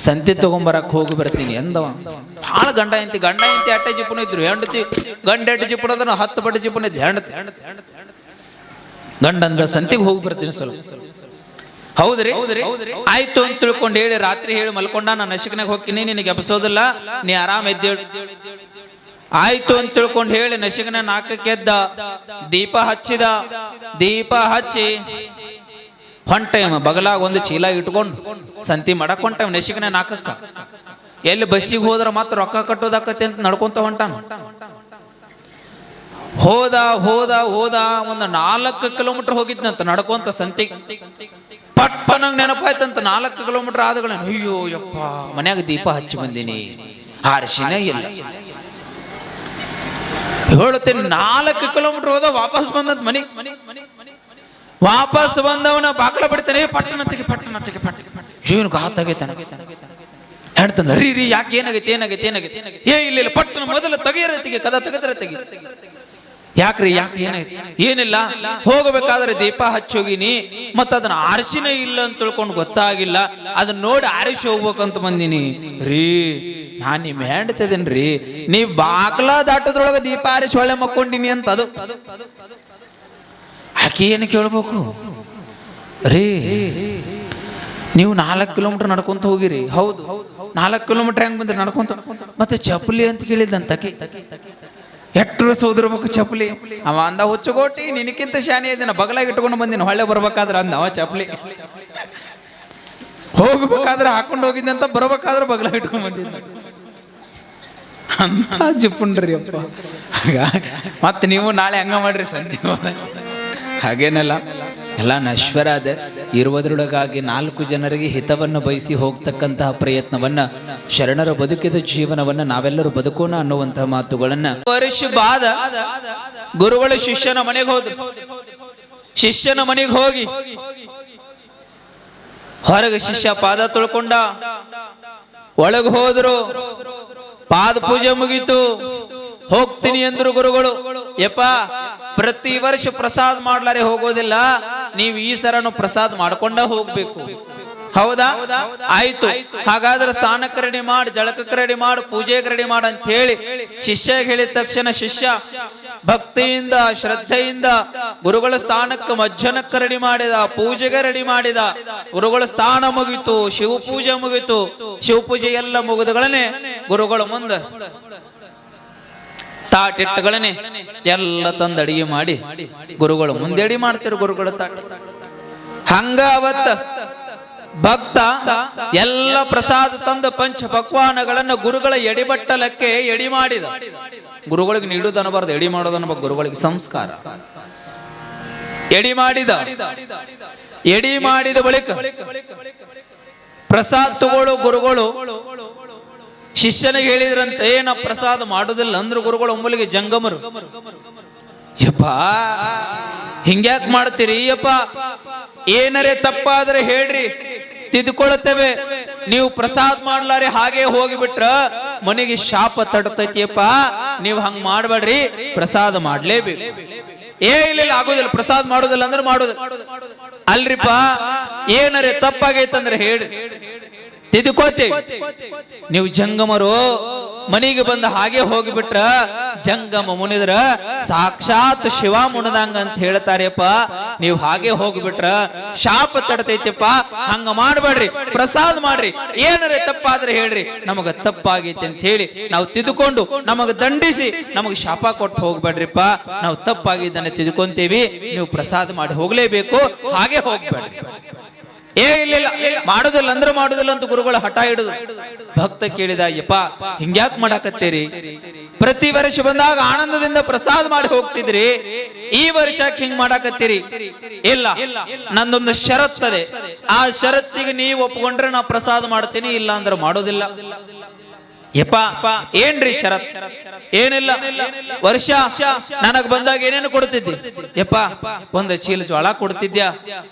ಸಂತಿ ತಗೊಂಬರಕ್ ಹೋಗಿ ಬರ್ತೀನಿ ಎಂದವ. ಭಾಳ ಗಂಡ ಹೆಂಡತಿ ಅಟ್ಟೆ ಜಿಪ್ಪುನ ಇದ್ರು. ಹೆಂಡತಿ ಗಂಡ ಎಟ್ಟು ಜಿಪ್ಪುನದನ್ನ 10 ಬಡ್ಡಿ ಜಿಪ್ಪುನ ಇದ್ದು ಹೆಂಡತಿ ಗಂಡಂದ ಸಂತಿಗೆ ಹೋಗಿ ಬರ್ತೀನಿ ಸ್ವಲ್ಪ. ಹೌದ್ರಿ ಆಯ್ತು ಅಂತ ತಿಳ್ಕೊಂಡು ಹೇಳಿ ರಾತ್ರಿ ಹೇಳಿ ಮಲ್ಕೊಂಡ. ನಾನು ನಶಿಕನಾಗ ಹೋಗ್ತೀನಿ, ನಿನಗೆ ಎಬ್ಸೋದಿಲ್ಲ, ನೀ ಆರಾಮ್ ಎದ್ದೇಳು. ಆಯ್ತು ಅಂತ ತಿಳ್ಕೊಂಡು ಹೇಳಿ ನಶಿಕನ 4ಕ್ಕೆ ಎದ್ದ, ದೀಪ ಹಚ್ಚಿ ಹೊಂಟೈಮ. ಬಗಲಾಗ ಒಂದು ಚೀಲ ಇಟ್ಕೊಂಡು ಸಂತಿ ಮಾಡಕ್ ಹೊಂಟೈಮ. ನಶಿಕನ 4ಕ್ಕ ಎಲ್ಲಿ ಬಸ್ಸಿಗೆ ಹೋದ್ರ ಮಾತ್ರ ರೊಕ್ಕ ಕಟ್ಟೋದಾಕತಿ ಅಂತ ನಡ್ಕೊಂತ ಹೊಂಟಾನ. ಹೋದ ಒಂದು 4 ಕಿಲೋಮೀಟರ್ ಹೋಗಿದ್ನಂತ ನಡ್ಕೊಂತ ಸಂತಿ. ಪಟ್ಟನಂಗ್ ನೆನಪಾಯ್ತಂತ 4 ಕಿಲೋಮೀಟರ್ ಆದಗಳ. ಅಯ್ಯೋ ಯಪ್ಪ, ಮನ್ಯಾಗ ದೀಪ ಹಚ್ಚಿ ಬಂದೀನಿ, ಆರ್ಸಿನೇ ಇಲ್ಲ. ಹೇಳುತ್ತೇನೆ 4 ಕಿಲೋಮೀಟರ್ ಹೋದ ವಾಪಸ್ ಬಂದಂತ ಮನೆಗೆ. ವಾಪಸ್ ಬಂದವನ ಬಾಕ್ಲ ಬಿಡ್ತಾನೆ. ಪಟ್ಟಣ ತೆಗಿ ಏನು ಘಾತಾಗೈತಾನ ಹೇಳ್ತಾನ. ರೀ ಯಾಕೆ ಏನಾಗೈತಿ ಇಲ್ಲ ಪಟ್ಟಣ ಮೊದಲು ತೆಗಿ ಕದ ತೆಗಿ. ಯಾಕ್ರಿ ಏನಾಗೈತಿ? ಏನಿಲ್ಲ, ಹೋಗಬೇಕಾದ್ರೆ ದೀಪ ಹಚ್ಚೋಗಿನಿ, ಮತ್ತ ಅದನ್ನ ಆರಿಸಿನೇ ಇಲ್ಲ ಅಂತ ತಿಳ್ಕೊಂಡು ಗೊತ್ತಾಗಿಲ್ಲ. ಅದನ್ನ ನೋಡಿ ಆರಿಸಿ ಹೋಗ್ಬೇಕಂತ ಬಂದಿನಿ ರೀ. ನಾನ್ ನಿಮ್ ಹೇಳ್ತಿದ್ದೇನ್ರಿ, ನೀ ಬಾಗ್ಲ ದಾಟದ್ರೊಳಗ ದೀಪ ಆರಿಸಿ ಒಳ್ಳೆ ಮಕ್ಕೊಂಡಿನಿ ಅಂತ. ಅದು ಆಕೆ ಏನು ಕೇಳ್ಬೇಕು ರೀ? ನೀವು 4 ಕಿಲೋಮೀಟರ್ ನಡ್ಕೊಂತ ಹೋಗಿರಿ. ಹೌದು 4 ಕಿಲೋಮೀಟರ್ ಹೆಂಗ್ ಬಂದ್ರಿ ನಡ್ಕೊಂತ? ಮತ್ತೆ ಚಪ್ಪಲಿ ಅಂತ ಕೇಳಿದಂತ. ಎಟ್ರು ಸೋದಿರ್ಬೇಕು ಚಪ್ಪಲಿ. ಅವ ಅಂದ, ಹುಚ್ಚುಗೋಟಿ ನಿನಕ್ಕಿಂತ ಶಾನೆ ಇದ್ದೀನ, ಬಗಲಾಗಿ ಇಟ್ಕೊಂಡು ಬಂದಿನ. ಹೊಳ್ಳೆ ಬರ್ಬೇಕಾದ್ರೆ ಅಂದ ಅವ ಚಪ್ಪಲಿ. ಹೋಗ್ಬೇಕಾದ್ರೆ ಹಾಕೊಂಡು ಹೋಗಿದ್ದೆ ಅಂತ, ಬರ್ಬೇಕಾದ್ರೆ ಬಗಲಾಗಿ ಇಟ್ಕೊಂಡ್ ಬಂದಿದ್ದ ಅಂತ ಜಿಪ್ಪುಂಡ್ರಿ ಅಪ್ಪ. ಮತ್ತೆ ನೀವು ನಾಳೆ ಹಂಗ ಮಾಡ್ರಿ ಸಂತಿ. ಹಾಗೇನಲ್ಲ, ಎಲ್ಲ ನಶ್ವರ ಅದ. ಇರುವುದರೊಳಗಾಗಿ 4 ಜನರಿಗೆ ಹಿತವನ್ನು ಬಯಸಿ ಹೋಗ್ತಕ್ಕಂತಹ ಪ್ರಯತ್ನವನ್ನ, ಶರಣರ ಬದುಕಿದ ಜೀವನವನ್ನ ನಾವೆಲ್ಲರೂ ಬದುಕೋಣ ಅನ್ನುವಂತಹ ಮಾತುಗಳನ್ನ. ವರ್ಷ ಬಾದ ಗುರುಗಳು ಶಿಷ್ಯನ ಮನೆಗೆ ಹೋದ್ರು. ಶಿಷ್ಯನ ಮನೆಗೆ ಹೋಗಿ ಹೊರಗೆ ಶಿಷ್ಯ ಪಾದ ತೊಳ್ಕೊಂಡ. ಒಳಗೆ ಹೋದ್ರು, ಪಾದ ಪೂಜೆ ಮುಗೀತು. ಹೋಗ್ತೀನಿ ಅಂದ್ರು ಗುರುಗಳು. ಯಪ್ಪ, ಪ್ರತಿ ವರ್ಷ ಪ್ರಸಾದ ಮಾಡ್ಲಾರೆ ಹೋಗೋದಿಲ್ಲ, ನೀವು ಈ ಸರನು ಪ್ರಸಾದ ಮಾಡ್ಕೊಂಡ ಹೋಗ್ಬೇಕು. ಹೌದಾ? ಆಯ್ತು, ಹಾಗಾದ್ರೆ ಸ್ನಾನಕ್ಕೆ ರೆಡಿ ಮಾಡಿ, ಜಳಕಕ್ಕೆ ರೆಡಿ ಮಾಡಿ, ಪೂಜೆಗೆ ರೆಡಿ ಮಾಡಿ ಅಂತ ಹೇಳಿ ಶಿಷ್ಯ ಹೇಳಿದ ತಕ್ಷಣ ಶಿಷ್ಯ ಭಕ್ತಿಯಿಂದ ಶ್ರದ್ಧೆಯಿಂದ ಗುರುಗಳ ಸ್ಥಾನಕ್ಕೆ ಮಜ್ಜನಕ್ಕೆ ರೆಡಿ ಮಾಡಿದ, ಪೂಜೆಗೆ ರೆಡಿ ಮಾಡಿದ. ಗುರುಗಳ ಸ್ಥಾನ ಮುಗಿತು, ಶಿವ ಪೂಜೆ ಮುಗಿತು. ಶಿವ ಪೂಜೆ ಎಲ್ಲ ಮುಗಿದಗಳನ್ನೇ ಗುರುಗಳು ಮುಂದೆ ತಾಟಿಟ್ಟಗಳನ್ನೇ ಎಲ್ಲ ತಂದು ಅಡಿಗೆ ಮಾಡಿ ಗುರುಗಳು ಮುಂದೆ ಅಡಿ ಮಾಡ್ತಿರು. ಗುರುಗಳ ತಾಟ ಹಂಗ ಅವತ್ತ ಭಕ್ತ ಎಲ್ಲ ಪ್ರಸಾದ ತಂದು ಪಂಚ ಪಕ್ವಾನಗಳನ್ನು ಗುರುಗಳ ಎಡಿಬಟ್ಟಲಕ್ಕೆ ಎಡಿ ಮಾಡಿದ. ಗುರುಗಳಿಗೆ ನೀಡುವುದು ಅನ್ನಬಾರ್ದು, ಎಡಿ ಮಾಡೋದು ಅನ್ನಬೇಕು. ಗುರುಗಳಿಗೆ ಸಂಸ್ಕಾರ. ಎಡಿ ಮಾಡಿದ ಬಳಿಕ ಪ್ರಸಾದ ತಗೊಳ್ಳೋ ಗುರುಗಳು ಶಿಷ್ಯನಿಗೆ ಹೇಳಿದ್ರಂತೆ, ಏನ ಪ್ರಸಾದ ಮಾಡುದಿಲ್ಲ ಅಂದ್ರು ಗುರುಗಳು. ಒಮ್ಮಲಿಗೆ ಜಂಗಮರು, ಯಪ್ಪ ಹಿಂಗ್ಯಾಕ್ ಮಾಡ್ತೀರಿ ಯಪ್ಪ? ಏನರೇ ತಪ್ಪಾದ್ರೆ ಹೇಳ್ರಿ, ತಿದ್ದುಕೊಳ್ಳುತ್ತೇವೆ. ನೀವು ಪ್ರಸಾದ ಮಾಡ್ಲಾರೆ ಹಾಗೆ ಹೋಗಿಬಿಟ್ರ ಮನೆಗೆ ಶಾಪ ತಡ್ತೈತಿಯಪ್ಪ. ನೀವು ಹಂಗ್ ಮಾಡ್ಬೇಡ್ರಿ, ಪ್ರಸಾದ ಮಾಡ್ಲೇಬೇಕು. ಇಲ್ಲ ಆಗೋದಿಲ್ಲ, ಪ್ರಸಾದ ಮಾಡೋದಿಲ್ಲ ಅಂದ್ರೆ ಮಾಡೋದು ಅಲ್ರಿಪ್ಪ. ಏನರೇ ತಪ್ಪಾಗೈತಂದ್ರೆ ಹೇಳ್ರಿ, ತಿದ್ದುಕೋತೀವಿ. ನೀವು ಜಂಗಮರು ಮನೆಗೆ ಬಂದ ಹಾಗೆ ಹೋಗಿಬಿಟ್ರ ಜಂಗಮ ಮುನಿದ್ರ ಸಾಕ್ಷಾತ್ ಶಿವ ಮುಣದಂಗ ಅಂತ ಹೇಳ್ತಾರೆಪ್ಪ. ನೀವು ಹಾಗೆ ಹೋಗ್ಬಿಟ್ರ ಶಾಪ ತಡತೈತಿಪ್ಪ. ಹಂಗ ಮಾಡ್ಬೇಡ್ರಿ, ಪ್ರಸಾದ ಮಾಡ್ರಿ. ಏನಾರೆ ತಪ್ಪಾದ್ರೆ ಹೇಳ್ರಿ, ನಮಗ ತಪ್ಪಾಗೈತಿ ಅಂತ ಹೇಳಿ ನಾವು ತಿದ್ದುಕೊಂಡು ನಮಗ ದಂಡಿಸಿ ನಮಗ ಶಾಪ ಕೊಟ್ಟು ಹೋಗ್ಬೇಡ್ರಿಪ್ಪ. ನಾವು ತಪ್ಪಾಗಿದ್ದನ್ನ ತಿದ್ದುಕೊಂತೀವಿ, ನೀವು ಪ್ರಸಾದ ಮಾಡಿ ಹೋಗ್ಲೇಬೇಕು, ಹಾಗೆ ಹೋಗ್ಬೇಡ್ರಿ. ಇಲ್ಲ ಮಾಡುದಿಲ್ಲ ಅಂದ್ರೆ ಮಾಡುದಿಲ್ಲ ಅಂತ ಗುರುಗಳು ಹಠ ಹಿಡಿದು. ಭಕ್ತ ಕೇಳಿದ, ಯಪ್ಪ ಹಿಂಗ್ಯಾಕ್ ಮಾಡಾಕತ್ತೀರಿ? ಪ್ರತಿ ವರ್ಷ ಬಂದಾಗ ಆನಂದದಿಂದ ಪ್ರಸಾದ ಮಾಡಿ ಹೋಗ್ತಿದ್ರಿ, ಈ ವರ್ಷ ಹಿಂಗ್ ಮಾಡಾಕತ್ತೀರಿ? ಇಲ್ಲ, ನಂದೊಂದು ಷರತ್ತದೆ. ಆ ಷರತ್ತಿಗೆ ನೀವು ಒಪ್ಕೊಂಡ್ರೆ ನಾ ಪ್ರಸಾದ ಮಾಡ್ತೀನಿ, ಇಲ್ಲ ಅಂದ್ರೆ ಮಾಡೋದಿಲ್ಲ. ಯಪ್ಪ ಏನ್ರಿ ಷರತ್? ಏನಿಲ್ಲ, ವರ್ಷ ನನಗ್ ಬಂದಾಗ ಏನೇನು ಕೊಡ್ತಿದ್ದಿ? ಯಪ್ಪ ಒಂದ್ ಚೀಲ ಜೋಳ ಕೊಡ್ತಿದ್ಯಾ,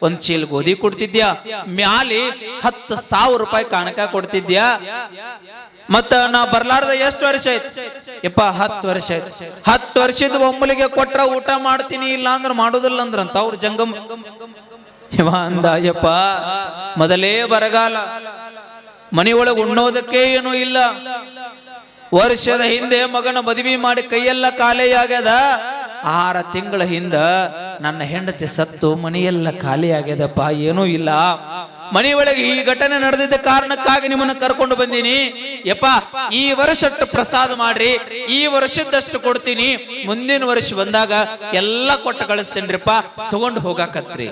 ಒಂದ್ ಚೀಲ ಗೋಧಿ ಕೊಡ್ತಿದ್ಯಾ, ಮ್ಯಾಲಿ 10,000 ರೂಪಾಯಿ ಕಾಣಕ ಕೊಡ್ತಿದ್ಯಾ. ಮತ್ತ ನಾ ಬರ್ಲಾರ್ದ ಎಷ್ಟು ವರ್ಷ ಆಯ್ತು? ಯಪ್ಪ 10 ವರ್ಷ ಆಯ್ತು. 10 ವರ್ಷದ ಒಮ್ಮಲಿಗೆ ಕೊಟ್ರ ಊಟ ಮಾಡ್ತೀನಿ, ಇಲ್ಲ ಅಂದ್ರೆ ಮಾಡೋದಿಲ್ಲ ಅಂದ್ರಂತ ಅವ್ರ ಜಂಗಮ. ಇವ ಅಂದ, ಯಪ್ಪ ಮೊದಲೇ ಬರಗಾಲ, ಮನೆಯೊಳಗೆ ಉಣ್ಣೋದಕ್ಕೆ ಏನೂ ಇಲ್ಲ. ವರ್ಷದ ಹಿಂದೆ ಮಗನ ಮದುವೆ ಮಾಡಿ ಕೈಯೆಲ್ಲ ಖಾಲಿಯಾಗ್ಯದ. 6 ತಿಂಗಳ ಹಿಂದ ನನ್ನ ಹೆಂಡತಿ ಸತ್ತು ಮನೆಯೆಲ್ಲ ಖಾಲಿ ಆಗ್ಯದಪ್ಪ, ಏನೂ ಇಲ್ಲ. ಮನೆಯೊಳಗೆ ಈ ಘಟನೆ ನಡೆದಿದ್ದ ಕಾರಣಕ್ಕಾಗಿ ನಿಮ್ಮನ್ನ ಕರ್ಕೊಂಡು ಬಂದೀನಿ. ಯಪ್ಪ, ಈ ವರ್ಷಟ್ಟು ಪ್ರಸಾದ ಮಾಡ್ರಿ, ಈ ವರ್ಷದಷ್ಟು ಕೊಡ್ತೀನಿ, ಮುಂದಿನ ವರ್ಷ ಬಂದಾಗ ಎಲ್ಲ ಕೊಟ್ಟು ಕಳಿಸ್ತೇನ್ರಿಪ್ಪ, ತಗೊಂಡು ಹೋಗಾಕತ್ರಿ.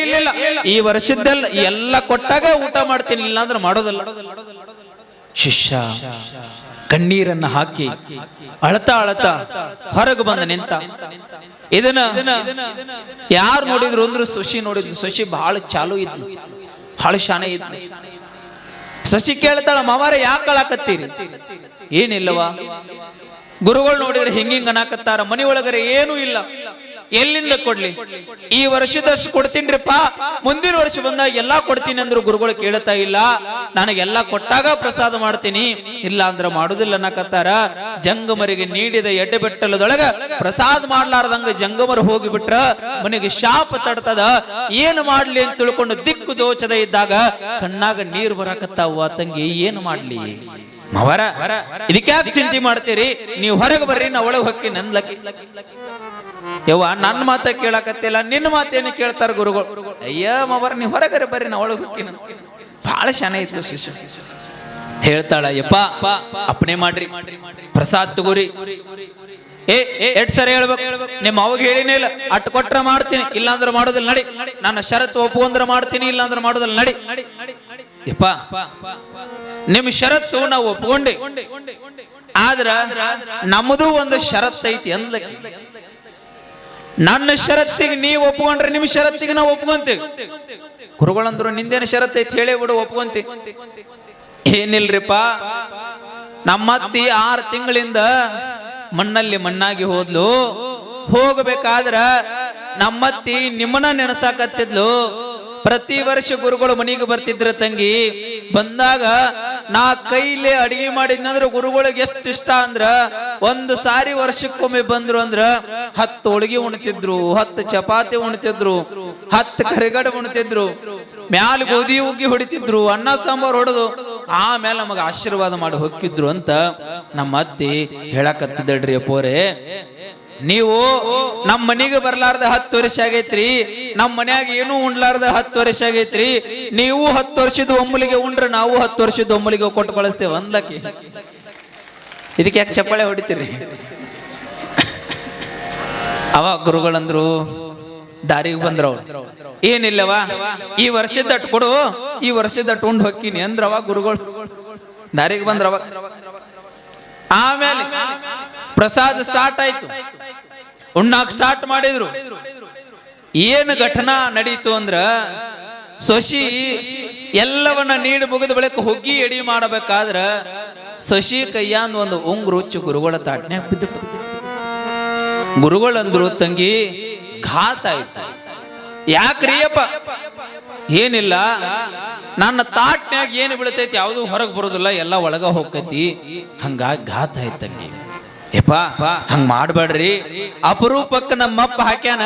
ಇಲ್ಲ, ಈ ವರ್ಷದ್ದೆಲ್ಲ ಎಲ್ಲ ಕೊಟ್ಟಾಗ ಊಟ ಮಾಡ್ತೀನಿ, ಇಲ್ಲಾಂದ್ರೆ ಮಾಡೋದಲ್ಲ. ಶಿಷ್ಯ ಕಣ್ಣೀರನ್ನ ಹಾಕಿ ಅಳತಾ ಅಳತಾ ಹೊರಗೆ ಬಂದ ನಿಂತ. ಇದನ್ನ ಯಾರು ನೋಡಿದ್ರು ಅಂದ್ರೆ ಶಶಿ ನೋಡಿದ್ರು. ಶಶಿ ಬಹಳ ಚಾಲು ಇದ್ಲು, ಬಹಳ ಶಾನೆ ಇದ್ಲು. ಶಶಿ ಕೇಳ್ತಾಳ, ಮಾವಾರ ಯಾಕೆ ಅಳಾಕತ್ತೀರಿ? ಏನಿಲ್ಲವಾ? ಗುರುಗಳು ನೋಡಿದ್ರೆ ಹಿಂಗಿಂಗ್ ಅನಾಕತ್ತಾರ, ಮನೆಯೊಳಗರೆ ಏನೂ ಇಲ್ಲ, ಎಲ್ಲಿಂದ ಕೊಡ್ಲಿ? ಈ ವರ್ಷದಷ್ಟು ಕೊಡ್ತೀನ್ರಿಪ್ಪ, ಮುಂದಿನ ವರ್ಷ ಬಂದಾಗ ಎಲ್ಲಾ ಕೊಡ್ತೀನಿ ಅಂದ್ರು. ಗುರುಗಳು ಕೇಳ್ತಾ ಇಲ್ಲ, ನನಗೆಲ್ಲಾ ಕೊಟ್ಟಾಗ ಪ್ರಸಾದ ಮಾಡ್ತೀನಿ, ಇಲ್ಲ ಅಂದ್ರ ಮಾಡುದಿಲ್ಲ ಅನ್ನಕತ್ತಾರ. ಜಂಗಮರಿಗೆ ನೀಡಿದ ಎಡ್ಡೆ ಬೆಟ್ಟಲದೊಳಗ ಪ್ರಸಾದ ಮಾಡ್ಲಾರ್ದಂಗ ಜಂಗಮರು ಹೋಗಿಬಿಟ್ರ ಮನೆಗೆ ಶಾಪ ತಡ್ತದ. ಏನು ಮಾಡ್ಲಿ ಅಂತ ತಿಳ್ಕೊಂಡು ದಿಕ್ಕು ದೋಚದ ಇದ್ದಾಗ ಕಣ್ಣಾಗ ನೀರು ಬರಾಕತ್ತಾವ. ತಂಗಿ ಏನು ಮಾಡ್ಲಿ ಮವರ? ಇದಕ್ಯಾಕೆ ಚಿಂತೆ ಮಾಡ್ತೀರಿ? ನೀವು ಹೊರಗೆ ಬರ್ರಿ, ನಾ ಒಳಗೆ ಹೊಕ್ಕಿ ನಂದ್ಲಕ್ಕಿ. ಯವ್ವ, ನನ್ನ ಮಾತ ಕೇಳಕತ್ತಿಲ್ಲ, ನಿನ್ನ ಮಾತೇನು ಕೇಳ್ತಾರ ಗುರುಗಳು. ಅಯ್ಯ ಮವರ, ನೀವು ಹೊರಗರೆ ಬರ್ರಿ, ನಾ ಒಳಗೆ ಹೊಕ್ಕಿ. ಬಹಳ ಶಾನೆ ಇತ್ತು ಶಿಷ್ಯ. ಹೇಳ್ತಾಳ, ಯಪ್ಪ ಅಪ್ಪಣೆ ಮಾಡ್ರಿ, ಪ್ರಸಾದ್ ತಗೋರಿ. ಎಷ್ಟ್ ಸರಿ ಹೇಳ್ಬೇಕು, ನಿಮ್ಮ ಅವಾಗ ಹೇಳಿನೇ ಇಲ್ಲ. ಅಟ್ ಕೊಟ್ರ ಮಾಡ್ತೀನಿ, ಇಲ್ಲಾಂದ್ರೆ ಮಾಡೋದಿಲ್ಲ, ನಡಿ. ನನ್ನ ಷರತ್ತು ಒಪ್ಪುವಂದ್ರ ಮಾಡ್ತೀನಿ, ಇಲ್ಲಾಂದ್ರೆ ಮಾಡೋದಿಲ್ಲ, ನಡಿ. ಯಪ್ಪ, ನಿಮ್ ಷರತ್ತು ನಾವು ಒಪ್ಕೊಂಡೆ, ಆದ್ರ ನಮ್ಮದು ಒಂದು ಷರತ್ ಐತಿ ಅಂದ್ಲ. ನನ್ನ ಷರತ್ತಿಗೆ ನೀವು ಒಪ್ಕೊಂಡ್ರೆ ನಿಮ್ ಷರತ್ತಿಗೆ ನಾವು ಒಪ್ಕೊಂತೀವಿ. ಗುರುಗಳಂದ್ರು, ನಿಂದೇನು ಷರತ್ ಐತಿ ಹೇಳಿ ಬಿಡು, ಒಪ್ಕೊಂತೀವಿ. ಏನಿಲ್ರಿಪ್ಪ, ನಮ್ಮತ್ತಿ 6 ತಿಂಗಳಿಂದ ಮಣ್ಣಲ್ಲಿ ಮಣ್ಣಾಗಿ ಹೋದ್ಲು. ಹೋಗಬೇಕಾದ್ರ ನಮ್ಮತ್ತಿ ನಿಮ್ಮನ್ನ ನೆನಸಾಕತ್ತಿದ್ಲು. ಪ್ರತಿ ವರ್ಷ ಗುರುಗಳು ಮನೆಗೆ ಬರ್ತಿದ್ರ. ತಂಗಿ ಬಂದಾಗ ನಾ ಕೈಲೇ ಅಡಿಗೆ ಮಾಡಿದ್ನಂದ್ರ ಗುರುಗಳಿಗೆ ಎಷ್ಟು ಇಷ್ಟ ಅಂದ್ರ, ಒಂದು ಸಾರಿ ವರ್ಷಕ್ಕೊಮ್ಮೆ ಬಂದ್ರು ಅಂದ್ರ 10 ಹೋಳಿಗೆ ಉಣ್ತಿದ್ರು, 10 ಚಪಾತಿ ಉಣ್ತಿದ್ರು, 10 ಕರಿಗಡ ಉಣ್ತಿದ್ರು, ಮ್ಯಾಲ ಗೋಧಿ ಉಗ್ಗಿ ಹೊಡಿತಿದ್ರು, ಅನ್ನ ಸಾಂಬಾರ್ ಹೊಡೆದು ಆಮೇಲೆ ನಮಗ ಆಶೀರ್ವಾದ ಮಾಡಿ ಹೋಗಿದ್ರು ಅಂತ ನಮ್ಮ ಅತ್ತಿ ಹೇಳಕತ್ತಿದ್ದಳ್ರಿ. ಅಪ್ಪೋರೆ, ನೀವು ನಮ್ಮ ಮನೆಗೆ ಬರ್ಲಾರ್ದ 10 ವರ್ಷ ಆಗೈತ್ರಿ, ನಮ್ಮ ಮನ್ಯಾಗ ಏನು ಉಣ್ಲಾರ್ದ 10 ವರ್ಷ ಆಗೈತ್ರಿ. ನೀವು 10 ವರ್ಷದ ಒಮ್ಮಲಿಗೆ ಉಂಡ್ರೆ ನಾವು 10 ವರ್ಷದ ಒಮ್ಮಲಿಗೆ ಕೊಟ್ಟು ಕಳಿಸ್ತೇವೆ ಅಂದಕ್ಕೆ. ಇದಕ್ಕೆ ಯಾಕೆ ಚಪ್ಪಾಳೆ ಹೊಡಿತೀರಿ? ಅವ ಗುರುಗಳಂದ್ರು, ದಾರಿಗೆ ಬಂದ್ರವ್, ಏನಿಲ್ಲವಾ ಈ ವರ್ಷದಟ್ಟು ಕೊಡು, ಈ ವರ್ಷದಟ್ಟು ಉಂಡು ಹೊಕ್ಕಿನಿ ಅಂದ್ರವ ಗುರುಗಳು. ದಾರಿಗೆ ಬಂದ್ರವ. ಆಮೇಲೆ ಪ್ರಸಾದ ಸ್ಟಾರ್ಟ್ ಆಯ್ತು, ಉಣ್ಣಾಕ್ ಸ್ಟಾರ್ಟ್ ಮಾಡಿದ್ರು. ಏನು ಘಟನಾ ನಡೀತು ಅಂದ್ರ, ಶಶಿ ಎಲ್ಲವನ್ನ ನೀಡಿ ಮುಗಿದ ಬಳಿಕ ಹೊಗ್ಗಿ ಎಡಿ ಮಾಡಬೇಕಾದ್ರ ಶಶಿ ಕೈಯಾಂದ ಒಂದು ಉಂಗುರು ಗುರುಗಳ ತಾಟ್ನ್ಯಾಗ ಬಿದ್ದು. ಗುರುಗಳಂದ್ರು, ತಂಗಿ ಘಾತ ಆಯ್ತು. ಯಾಕ್ರಿ ಅಪ್ಪ? ಏನಿಲ್ಲ, ನನ್ನ ತಾಟ್ನ್ಯಾಗ ಏನು ಬೀಳ್ತೈತಿ ಯಾವುದು ಹೊರಗೆ ಬರೋದಿಲ್ಲ, ಎಲ್ಲ ಒಳಗ ಹೋಗ್ತೈತಿ, ಹಂಗಾಗಿ ಘಾತ ಆಯ್ತು ತಂಗಿ. ಯಪ್ಪ ಹಂಗ ಮಾಡ್ಬೇಡ್ರಿ, ಅಪರೂಪಕ್ಕ ನಮ್ಮಪ್ಪ ಹಾಕ್ಯಾನ,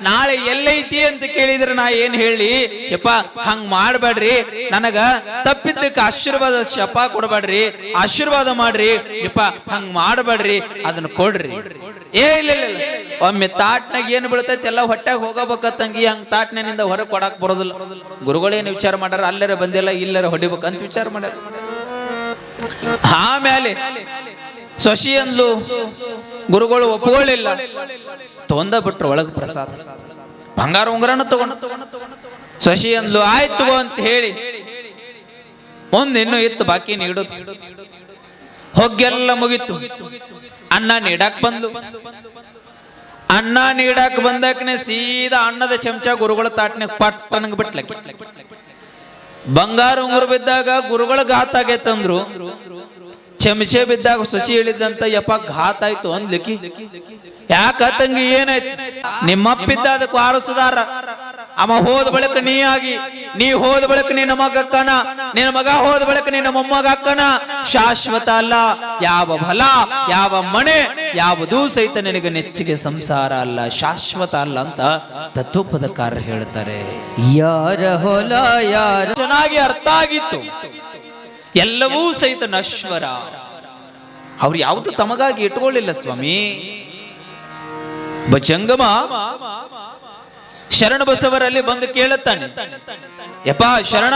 ನಾಳೆ ಎಲ್ಲೈತಿ ಅಂತ ಕೇಳಿದ್ರೆ ನಾ ಏನ್ ಹೇಳಿ? ಯಪ್ಪ ಹಂಗ ಮಾಡ್ಬೇಡ್ರಿ, ನನಗ ತಪ್ಪಿದ್ದಕ್ಕೆ ಆಶೀರ್ವಾದ ಶಪ ಕೊಡ್ಬೇಡ್ರಿ, ಆಶೀರ್ವಾದ ಮಾಡ್ರಿ. ಯಪ್ಪ ಹಂಗ ಮಾಡ್ಬೇಡ್ರಿ, ಅದನ್ನ ಕೊಡ್ರಿ. ಇಲ್ಲ ಒಮ್ಮೆ ತಾಟ್ನಾಗ ಏನ್ ಬೀಳ್ತೈತಿ ಎಲ್ಲ ಹೊಟ್ಟಾಗ ಹೋಗಬೇಕ ತಂಗಿ, ಹಂಗ ತಾಟ್ನಿಂದ ಹೊರಗೆ ಕೊಡಾಕ್ ಬರೋದಿಲ್ಲ. ಗುರುಗಳೇನು ವಿಚಾರ ಮಾಡ್ಯಾರ, ಅಲ್ಲರ ಬಂದಿಲ್ಲ ಇಲ್ಲರ ಹೊಡಿಬೇಕಂತ ವಿಚಾರ ಮಾಡ್ಯಾರ. ಆಮೇಲೆ ಶಶಿ ಅಂದ್ಲು, ಗುರುಗಳು ಒಪ್ಕೊಳ್ಳಿಲ್ಲ, ತೊಂದ ಬಿಟ್ರು ಒಳಗ ಪ್ರಸಾದ, ಬಂಗಾರ ಉಂಗ್ರನ ತಗೊಂಡ. ಶಶಿ ಅಂದ್ಲು, ಆಯ್ತು ಅಂತ ಹೇಳಿ ಇನ್ನು ಇತ್ತು ಬಾಕಿ ನೀಡುದು. ಹೊಗ್ಗೆಲ್ಲ ಮುಗಿತು. ಅನ್ನ ನೀಡಾಕ್ ಬಂದ್ಲು. ಅನ್ನ ನೀಡಾಕ್ ಬಂದಕ್ನೆ ಸೀದಾ ಅನ್ನದ ಚಮಚ ಗುರುಗಳ ತಾಟ್ನಾಗ ಪಟ್ಟನಂಗ್ ಬಿಟ್ಲಕ್ಕೆ. ಬಂಗಾರ ಉಂಗುರು ಬಿದ್ದಾಗ ಗುರುಗಳ ಘಾತ ಆಗೈತಂದ್ರು, ಚಮಚೆ ಬಿದ್ದಾಗ ಶಶಿ ಹೇಳಿದಂತ ಯಪ್ಪ ಘಾತ ಆಯ್ತು ಅಂದ್ಲಿಕ್ಕಿ. ಯಾಕ ತಂಗಿ ಏನಾಯ್ತು? ನಿಮ್ಮಪ್ಪಿದ್ದ ಅದಕ್ಕೆ ವಾರಸುದಾರ, ಅವ ಹೋದ ಬಳಿಕ ನೀ ಆಗಿ, ನೀ ಹೋದ ಬಳಿಕ ನಿನ್ನ ಮಗ ಅಕ್ಕನ, ನಿನ್ನ ಮಗ ಹೋದ ಬಳಿಕ ನಿನ್ನ ಮೊಮ್ಮಗ ಅಕ್ಕನ. ಶಾಶ್ವತ ಅಲ್ಲ ಯಾವ ಫಲ, ಯಾವ ಮನೆ, ಯಾವುದೂ ಸಹಿತ ನಿನಗೆ ನೆಚ್ಚಿಗೆ ಸಂಸಾರ ಅಲ್ಲ, ಶಾಶ್ವತ ಅಲ್ಲ ಅಂತ ತತ್ವಪದಕಾರರು ಹೇಳ್ತಾರೆ. ಯಾರ ಹೊಲ ಯಾರ ಚೆನ್ನಾಗಿ ಅರ್ಥ ಆಗಿತ್ತು. ಎಲ್ಲವೂ ಸಹಿತ ನಶ್ವರ. ಅವ್ರು ಯಾವುದು ತಮಗಾಗಿ ಇಟ್ಕೊಳ್ಳಿಲ್ಲ ಸ್ವಾಮಿ. ಜಂಗಮ ಶರಣ ಬಸವರಲ್ಲಿ ಬಂದು ಕೇಳುತ್ತಾನೆ, ಯಪ್ಪ ಶರಣ,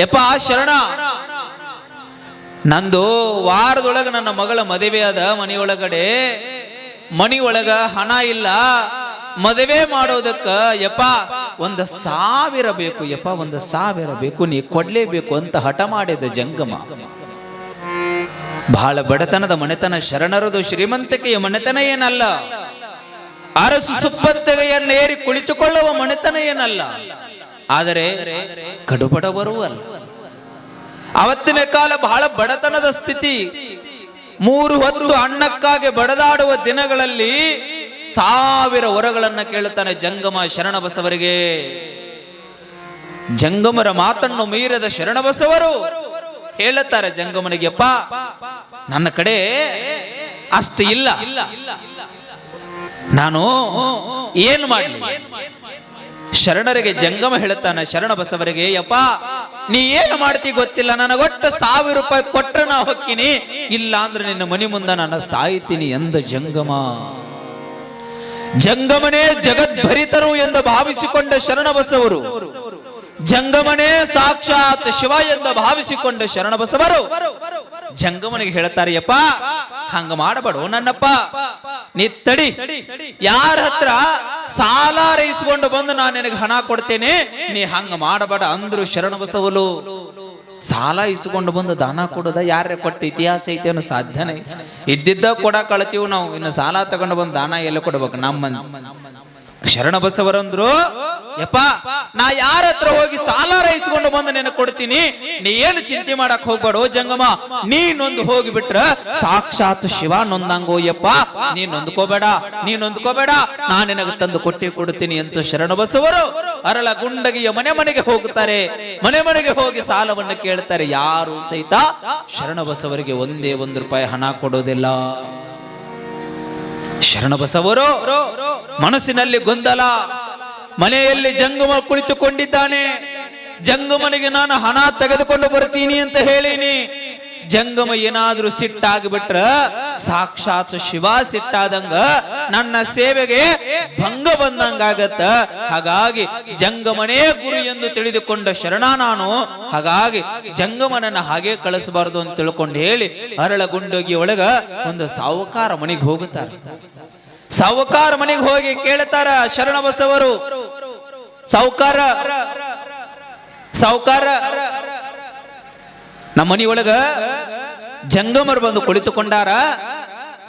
ಯಪ್ಪ ಶರಣ, ನಂದು ವಾರದೊಳಗ ನನ್ನ ಮಗಳ ಮದುವೆ ಅದ, ಮನೆಯೊಳಗ ಹಣ ಇಲ್ಲ, ಮದುವೆ ಮಾಡೋದಕ್ಕ ಯಪ್ಪ 1,000 ಬೇಕು, ಯಪ್ಪ 1,000 ಬೇಕು, ನೀ ಕೊಡ್ಲೇಬೇಕು ಅಂತ ಹಠ ಮಾಡಿದ ಜಂಗಮ. ಬಹಳ ಬಡತನದ ಮನೆತನ ಶರಣರದು, ಶ್ರೀಮಂತಿಕೆಯ ಮನೆತನ ಏನಲ್ಲ, ಅರಸು ಸುಪ್ಪತ್ತಿಗೆಯನ್ನೇರಿ ಕುಳಿತುಕೊಳ್ಳುವ ಮನೆತನ ಏನಲ್ಲ, ಆದರೆ ಕಡುಬಡವರೂ ಅಲ್ಲ. ಅವತ್ತಿನ ಕಾಲ ಬಹಳ ಬಡತನದ ಸ್ಥಿತಿ. 3 ಹೊತ್ತು ಅನ್ನಕ್ಕಾಗಿ ಬಡದಾಡುವ ದಿನಗಳಲ್ಲಿ 1000 ವರಗಳನ್ನ ಕೇಳುತ್ತಾನೆ ಜಂಗಮ ಶರಣ ಬಸವರಿಗೆ. ಜಂಗಮರ ಮಾತನ್ನು ಮೀರದ ಶರಣ ಬಸವರು ಹೇಳುತ್ತಾರೆ ಜಂಗಮನಿಗೆಪ್ಪ, ನನ್ನ ಕಡೆ ಅಷ್ಟು ಇಲ್ಲ, ನಾನು ಏನು ಮಾಡಲಿ? ಶರಣರಿಗೆ ಜಂಗಮ ಹೇಳುತ್ತಾನೆ ಶರಣ ಬಸವರಿಗೆ, ಯಪ್ಪ ನೀ ಏನು ಮಾಡ್ತಿ ಗೊತ್ತಿಲ್ಲ, ನನಗೊಟ್ಟು 1000 ರೂಪಾಯಿ ಕೊಟ್ರೆ ನಾ ಹೊಕ್ಕಿನಿ, ಇಲ್ಲ ಅಂದ್ರೆ ನಿನ್ನ ಮನೆ ಮುಂದೆ ನಾನು ಸಾಯ್ತೀನಿ ಎಂದ ಜಂಗಮ. ಜಂಗಮನೇ ಜಗದ್ಭರಿತರು ಎಂದು ಭಾವಿಸಿಕೊಂಡ ಶರಣ ಬಸವರು, ಜಂಗಮನೇ ಸಾಕ್ಷಾತ್ ಶಿವ ಎಂದು ಭಾವಿಸಿಕೊಂಡ ಶರಣ ಬಸವರು ಜಂಗಮನಿಗೆ ಹೇಳ್ತಾರೆ, ಯಪ್ಪ ಹಂಗ ಮಾಡಬೇಡ ನನ್ನಪ್ಪ, ನೀ ತಡಿ, ಯಾರ ಹತ್ರ ಸಾಲ ರೈಸ್ಕೊಂಡು ಬಂದು ನಾನು ನಿನಗೆ ಹಣ ಕೊಡ್ತೇನೆ, ನೀ ಹಂಗ ಮಾಡಬೇಡ ಅಂದ್ರು ಶರಣ ಬಸವಲು. ಸಾಲ ಇಸ್ಕೊಂಡು ಬಂದು ದಾನ ಕೊಡೋದ ಯಾರೇ ಕೊಟ್ಟು ಇತಿಹಾಸ ಐತೆ ಅನ್ನೋ ಸಾಧ್ಯನೇ? ಇದ್ದಿದ್ದ ಕೊಡ ಕಳ್ತೀವಿ ನಾವು, ಇನ್ನು ಸಾಲ ತಗೊಂಡು ಬಂದು ದಾನ ಎಲ್ಲ ಕೊಡ್ಬೇಕು ನಮ್ಮ. ಶರಣ ಬಸವರಂದ್ರು, ಯಪ್ಪ ನಾ ಯಾರ ಹತ್ರ ಹೋಗಿ ಸಾಲ ರೈಸ್ಕೊಂಡು ಬಂದು ನಿನಗೆ ಕೊಡ್ತೀನಿ, ನೀ ಏನು ಚಿಂತೆ ಮಾಡಕ್ ಹೋಗ್ಬೇಡ ಜಂಗಮ, ನೀನೊಂದು ಹೋಗಿಬಿಟ್ರ ಸಾಕ್ಷಾತ್ ಶಿವ ನೊಂದಂಗೋ ಯಪ್ಪ, ನೀ ನೊಂದ್ಕೋಬೇಡ, ನಾ ನಿನಗೆ ತಂದು ಕೊಡ್ತೀನಿ ಅಂತ ಶರಣ ಬಸವರು ಅರಳ ಗುಂಡಗಿಯ ಮನೆಗೆ ಹೋಗುತ್ತಾರೆ. ಮನೆಗೆ ಹೋಗಿ ಸಾಲವನ್ನು ಕೇಳ್ತಾರೆ. ಯಾರು ಸಹಿತ ಶರಣ ಬಸವರಿಗೆ 1 ರೂಪಾಯಿ ಹಣ ಕೊಡೋದಿಲ್ಲ. ಶರಣ ಬಸವರು ಮನಸ್ಸಿನಲ್ಲಿ ಗೊಂದಲ. ಮನೆಯಲ್ಲಿ ಜಂಗಮ ಕುಳಿತುಕೊಂಡಿದ್ದಾನೆ. ಜಂಗಮನಿಗೆ ನಾನು ಹಣ ತೆಗೆದುಕೊಂಡು ಬರ್ತೀನಿ ಅಂತ ಹೇಳೀನಿ. ಜಂಗಮ ಏನಾದ್ರೂ ಸಿಟ್ಟಾಗಿಬಿಟ್ರ ಸಾಕ್ಷಾತ್ ಶಿವ ಸಿಟ್ಟಾದಂಗ ನನ್ನ ಸೇವೆಗೆ ಭಂಗ ಬಂದಂಗಾಗತ್ತ. ಹಾಗಾಗಿ ಜಂಗಮನೇ ಗುರು ಎಂದು ತಿಳಿದುಕೊಂಡ ಶರಣ ನಾನು, ಹಾಗಾಗಿ ಜಂಗಮನನ್ನ ಹಾಗೆ ಕಳಿಸಬಾರದು ಅಂತ ತಿಳ್ಕೊಂಡು ಹೇಳಿ ಅರಳಗುಂಡಗಿ ಒಳಗ ಒಂದು ಸಾವುಕಾರ ಮನೆಗೆ ಹೋಗುತ್ತಾರೆ. ಸಾವುಕಾರ ಮನೆಗೆ ಹೋಗಿ ಕೇಳ್ತಾರ ಶರಣ ಬಸವರು, ಸಾವುಕಾರ ನಮ್ಮ ಮನೆಯೊಳಗ ಜಂಗಮರು ಬಂದು ಕುಳಿತುಕೊಂಡಾರ,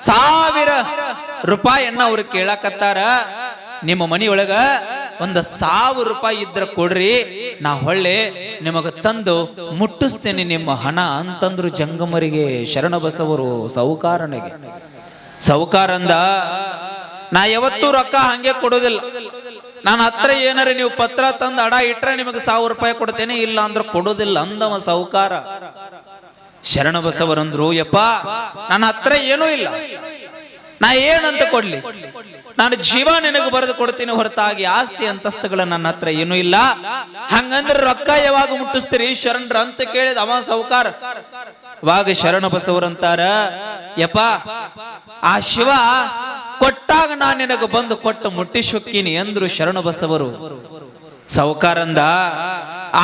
1000 ರೂಪಾಯಿಯನ್ನ ಅವ್ರು ಕೇಳಕತ್ತಾರ. ನಿಮ್ಮ ಮನೆಯೊಳಗ 1,000 ರೂಪಾಯಿ ಇದ್ರ ಕೊಡ್ರಿ, ನಾ ಹೊಳ್ಳೆ ನಿಮಗ ತಂದು ಮುಟ್ಟಿಸ್ತೇನೆ ನಿಮ್ಮ ಹಣ ಅಂತಂದ್ರು ಜಂಗಮರಿಗೆ ಶರಣ ಬಸವರು ಸಾವುಕಾರನಿಗೆ. ಸಾವುಕಾರಂದ, ನಾ ಯಾವತ್ತೂ ರೊಕ್ಕ ಹಂಗೆ ಕೊಡೋದಿಲ್ಲ, ನಾನು ಹತ್ರ ಏನಾರ ನೀವು ಪತ್ರ ತಂದು ಅಡ ಇಟ್ರೆ ನಿಮಗೆ 1000 ರೂಪಾಯಿ ಕೊಡ್ತೇನೆ, ಇಲ್ಲ ಅಂದ್ರೆ ಕೊಡೋದಿಲ್ಲ ಅಂದವ ಸಾವುಕಾರ. ಶರಣ ಬಸವರಂದ್ರು, ಯಪ್ಪ ನನ್ನ ಹತ್ರ ಏನೂ ಇಲ್ಲ, ನಾ ಏನಂತ ಕೊಡ್ಲಿ, ನಾನು ಜೀವ ನಿನಗೆ ಬರೆದು ಕೊಡ್ತೀನಿ ಹೊರತಾಗಿ ಆಸ್ತಿ ಅಂತಸ್ತುಗಳ ನನ್ನ ಹತ್ರ ಏನೂ ಇಲ್ಲ. ಹಂಗಂದ್ರೆ ರೊಕ್ಕ ಯಾವಾಗ ಮುಟ್ಟಿಸ್ತೀರಿ ಶರಣರ ಅಂತ ಕೇಳಿದ ಅವ ಸಾವುಕಾರ. ವಾಗ ಶರಣ ಬಸವರಂತಾರ, ಯಪ್ಪ ಆ ಶಿವ ಕೊಟ್ಟಾಗ ನಾನು ನಿನಗೆ ಬಂದು ಕೊಟ್ಟು ಮುಟ್ಟಿಸೊಕ್ಕಿನಿ ಎಂದ್ರು ಶರಣ ಬಸವರು. ಸಾವುಕಾರಂದ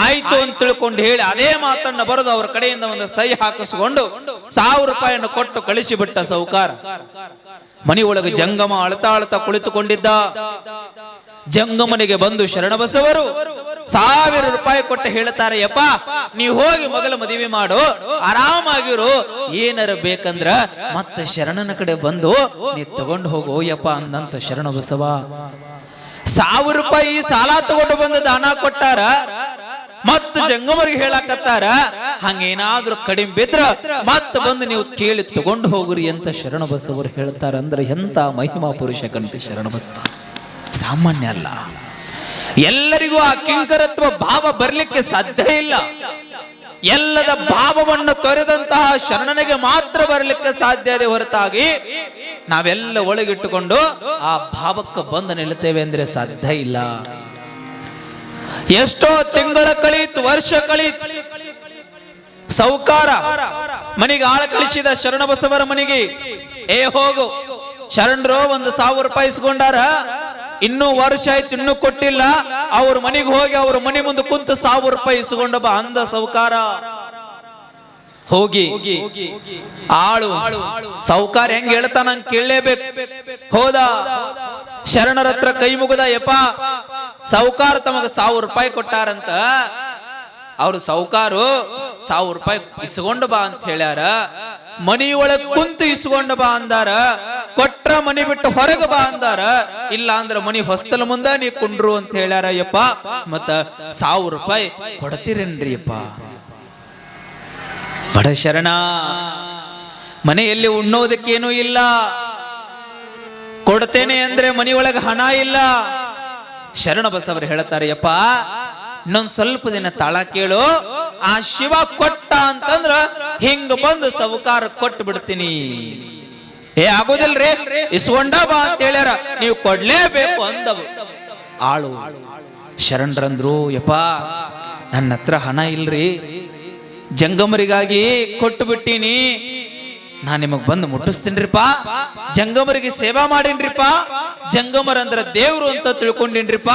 ಆಯ್ತು ಅಂತ ತಿಳ್ಕೊಂಡು ಹೇಳಿ ಅದೇ ಮಾತನ್ನ ಬರೆದು ಅವ್ರ ಕಡೆಯಿಂದ ಒಂದು ಸಹಿ ಹಾಕಿಸ್ಕೊಂಡು 1000 ರೂಪಾಯಿಯನ್ನು ಕೊಟ್ಟು ಕಳಿಸಿಬಿಟ್ಟ ಸಾವುಕಾರ. ಮನೆಯೊಳಗೆ ಜಂಗಮ ಅಳ್ತಾ ಕುಳಿತುಕೊಂಡಿದ್ದ. ಜಂಗಮನಿಗೆ ಬಂದು ಶರಣ ಬಸವರು 1000 ರೂಪಾಯಿ ಕೊಟ್ಟು ಹೇಳ್ತಾರೆ, ಯಪ್ಪ ನೀ ಹೋಗಿ ಮಗಳ ಮದುವೆ ಮಾಡು, ಆರಾಮಾಗಿರು, ಏನಾರ ಬೇಕಂದ್ರ ಮತ್ತೆ ಶರಣನ ಕಡೆ ಬಂದು ನೀ ತಗೊಂಡು ಹೋಗು ಯಪ್ಪ ಅಂದಂತ ಶರಣ ಬಸವ. 1000 ರೂಪಾಯಿ ಸಾಲ ತಗೊಂಡು ಬಂದು ದಾನ ಕೊಟ್ಟಾರ. ಮತ್ತ ಜಂಗಮರಿಗೆ ಹೇಳಕತ್ತಾರ, ಹಂಗೇನಾದ್ರೂ ಕಡಿಮೆ ಬಿದ್ರ ಮತ್ತ ಬಂದು ನೀವು ಕೇಳಿ ತಗೊಂಡು ಹೋಗ್ರಿ ಅಂತ ಶರಣ ಬಸವರು ಹೇಳ್ತಾರ. ಅಂದ್ರೆ ಎಂತ ಮಹಿಮಾ ಪುರುಷ ಕಂಠ ಶರಣ ಬಸವ, ಸಾಮಾನ್ಯ ಅಲ್ಲ. ಎಲ್ಲರಿಗೂ ಆ ಕಿಂಕರತ್ವ ಭಾವ ಬರ್ಲಿಕ್ಕೆ ಸಾಧ್ಯ ಇಲ್ಲ. ಎಲ್ಲದ ಭಾವವನ್ನು ತೊರೆದಂತಹ ಶರಣನಿಗೆ ಮಾತ್ರ ಬರಲಿಕ್ಕೆ ಸಾಧ್ಯ ಇದೆ ಹೊರತಾಗಿ ನಾವೆಲ್ಲ ಒಳಗಿಟ್ಟುಕೊಂಡು ಆ ಭಾವಕ್ಕೆ ಬಂದು ನಿಲ್ತೇವೆ ಅಂದ್ರೆ ಸಾಧ್ಯ ಇಲ್ಲ. ಎಷ್ಟೋ ತಿಂಗಳ ಕಳೀತು, ವರ್ಷ ಕಳೀತು, ಸೌಕಾರ ಮನೆಗೆ ಆಳ ಕಳಿಸಿದ ಶರಣಬಸವರ ಮನೆಗೆ. ಹೋಗು, ಶರಣರು 1,000 ರೂಪಾಯಿ ಇಸ್ಕೊಂಡಾರ, ಇನ್ನೂ ವರ್ಷ ಆಯ್ತು ಇನ್ನೂ ಕೊಟ್ಟಿಲ್ಲ, ಅವ್ರ ಮನೆಗೆ ಹೋಗಿ ಅವ್ರ ಮನೆ ಮುಂದೆ ಕುಂತು 1,000 ರೂಪಾಯಿ ಇಸ್ಕೊಂಡ ಬಾ ಅಂದ ಸೌಕಾರ. ಹೋಗಿ ಆಳು ಸೌಕಾರ ಹೆಂಗ್ ಹೇಳ್ತಾನ ಹಂಗ್ ಕೇಳಲೇಬೇಕು. ಹೋದ, ಶರಣರ ಹತ್ರ ಕೈ ಮುಗದ, ಯಪ್ಪ ಸೌಕಾರ ತಮಗ 1,000 ರೂಪಾಯಿ ಕೊಟ್ಟಾರಂತ, ಅವ್ರು ಸೌಕಾರು 1,000 ರೂಪಾಯಿ ಇಸ್ಕೊಂಡ್ ಬಾ ಅಂತ ಹೇಳ್ಯಾರ, ಮನಿಯೊಳಗ್ ಕುಂತು ಇಸ್ಕೊಂಡ್ ಬಾ ಅಂದಾರ, ಕೊಟ್ರ ಮನಿ ಬಿಟ್ಟು ಹೊರಗೆ ಬಾ ಅಂದಾರ, ಇಲ್ಲ ಅಂದ್ರ ಮನಿ ಹೊಸ್ತಲ ಮುಂದ ನೀ ಕುಂಡ್ರು ಅಂತ ಹೇಳ್ಯಾರ. ಯಪ್ಪ ಮತ್ತ 1,000 ರೂಪಾಯಿ ಕೊಡ್ತೀರೇನ್ರಿ ಯಪ್ಪ? ಬಡ ಶರಣ, ಮನೆಯಲ್ಲಿ ಉಣ್ಣೋದಕ್ಕೇನೂ ಇಲ್ಲ, ಕೊಡ್ತೇನೆ ಅಂದ್ರೆ ಮನೆಯೊಳಗೆ ಹಣ ಇಲ್ಲ. ಶರಣ ಬಸವರು ಹೇಳ್ತಾರೆ, ಯಪ್ಪ ಇನ್ನೊಂದ್ ಸ್ವಲ್ಪ ದಿನ ತಾಳ ಕೇಳು, ಆ ಶಿವ ಕೊಟ್ಟ ಅಂತಂದ್ರ ಹಿಂಗ ಬಂದು ಸೌಕಾರ ಕೊಟ್ಟು ಬಿಡ್ತೀನಿ. ಆಗೋದಿಲ್ರಿ, ಇಸ್ಕೊಂಡ ಬಾ ಅಂತ ಹೇಳ್ಯಾರ, ನೀವು ಕೊಡ್ಲೇಬೇಕು ಅಂದವು. ಆಳು ಶರಣರಂದ್ರು, ಯಪ್ಪ ನನ್ನ ಹತ್ರ ಹಣ ಇಲ್ರಿ, ಜಂಗಮರಿಗಾಗಿ ಕೊಟ್ಟು ಬಿಟ್ಟೀನಿ, ನಾ ನಿಮಗ್ ಬಂದು ಮುಟ್ಟಿಸ್ತೀನ್ರಿಪ್ಪ, ಜಂಗಮರಿಗೆ ಸೇವಾ ಮಾಡೀನ್ರಿಪ್ಪ, ಜಂಗಮರ ಅಂದ್ರ ದೇವ್ರು ಅಂತ ತಿಳ್ಕೊಂಡಿನ್ರಿಪ್ಪ,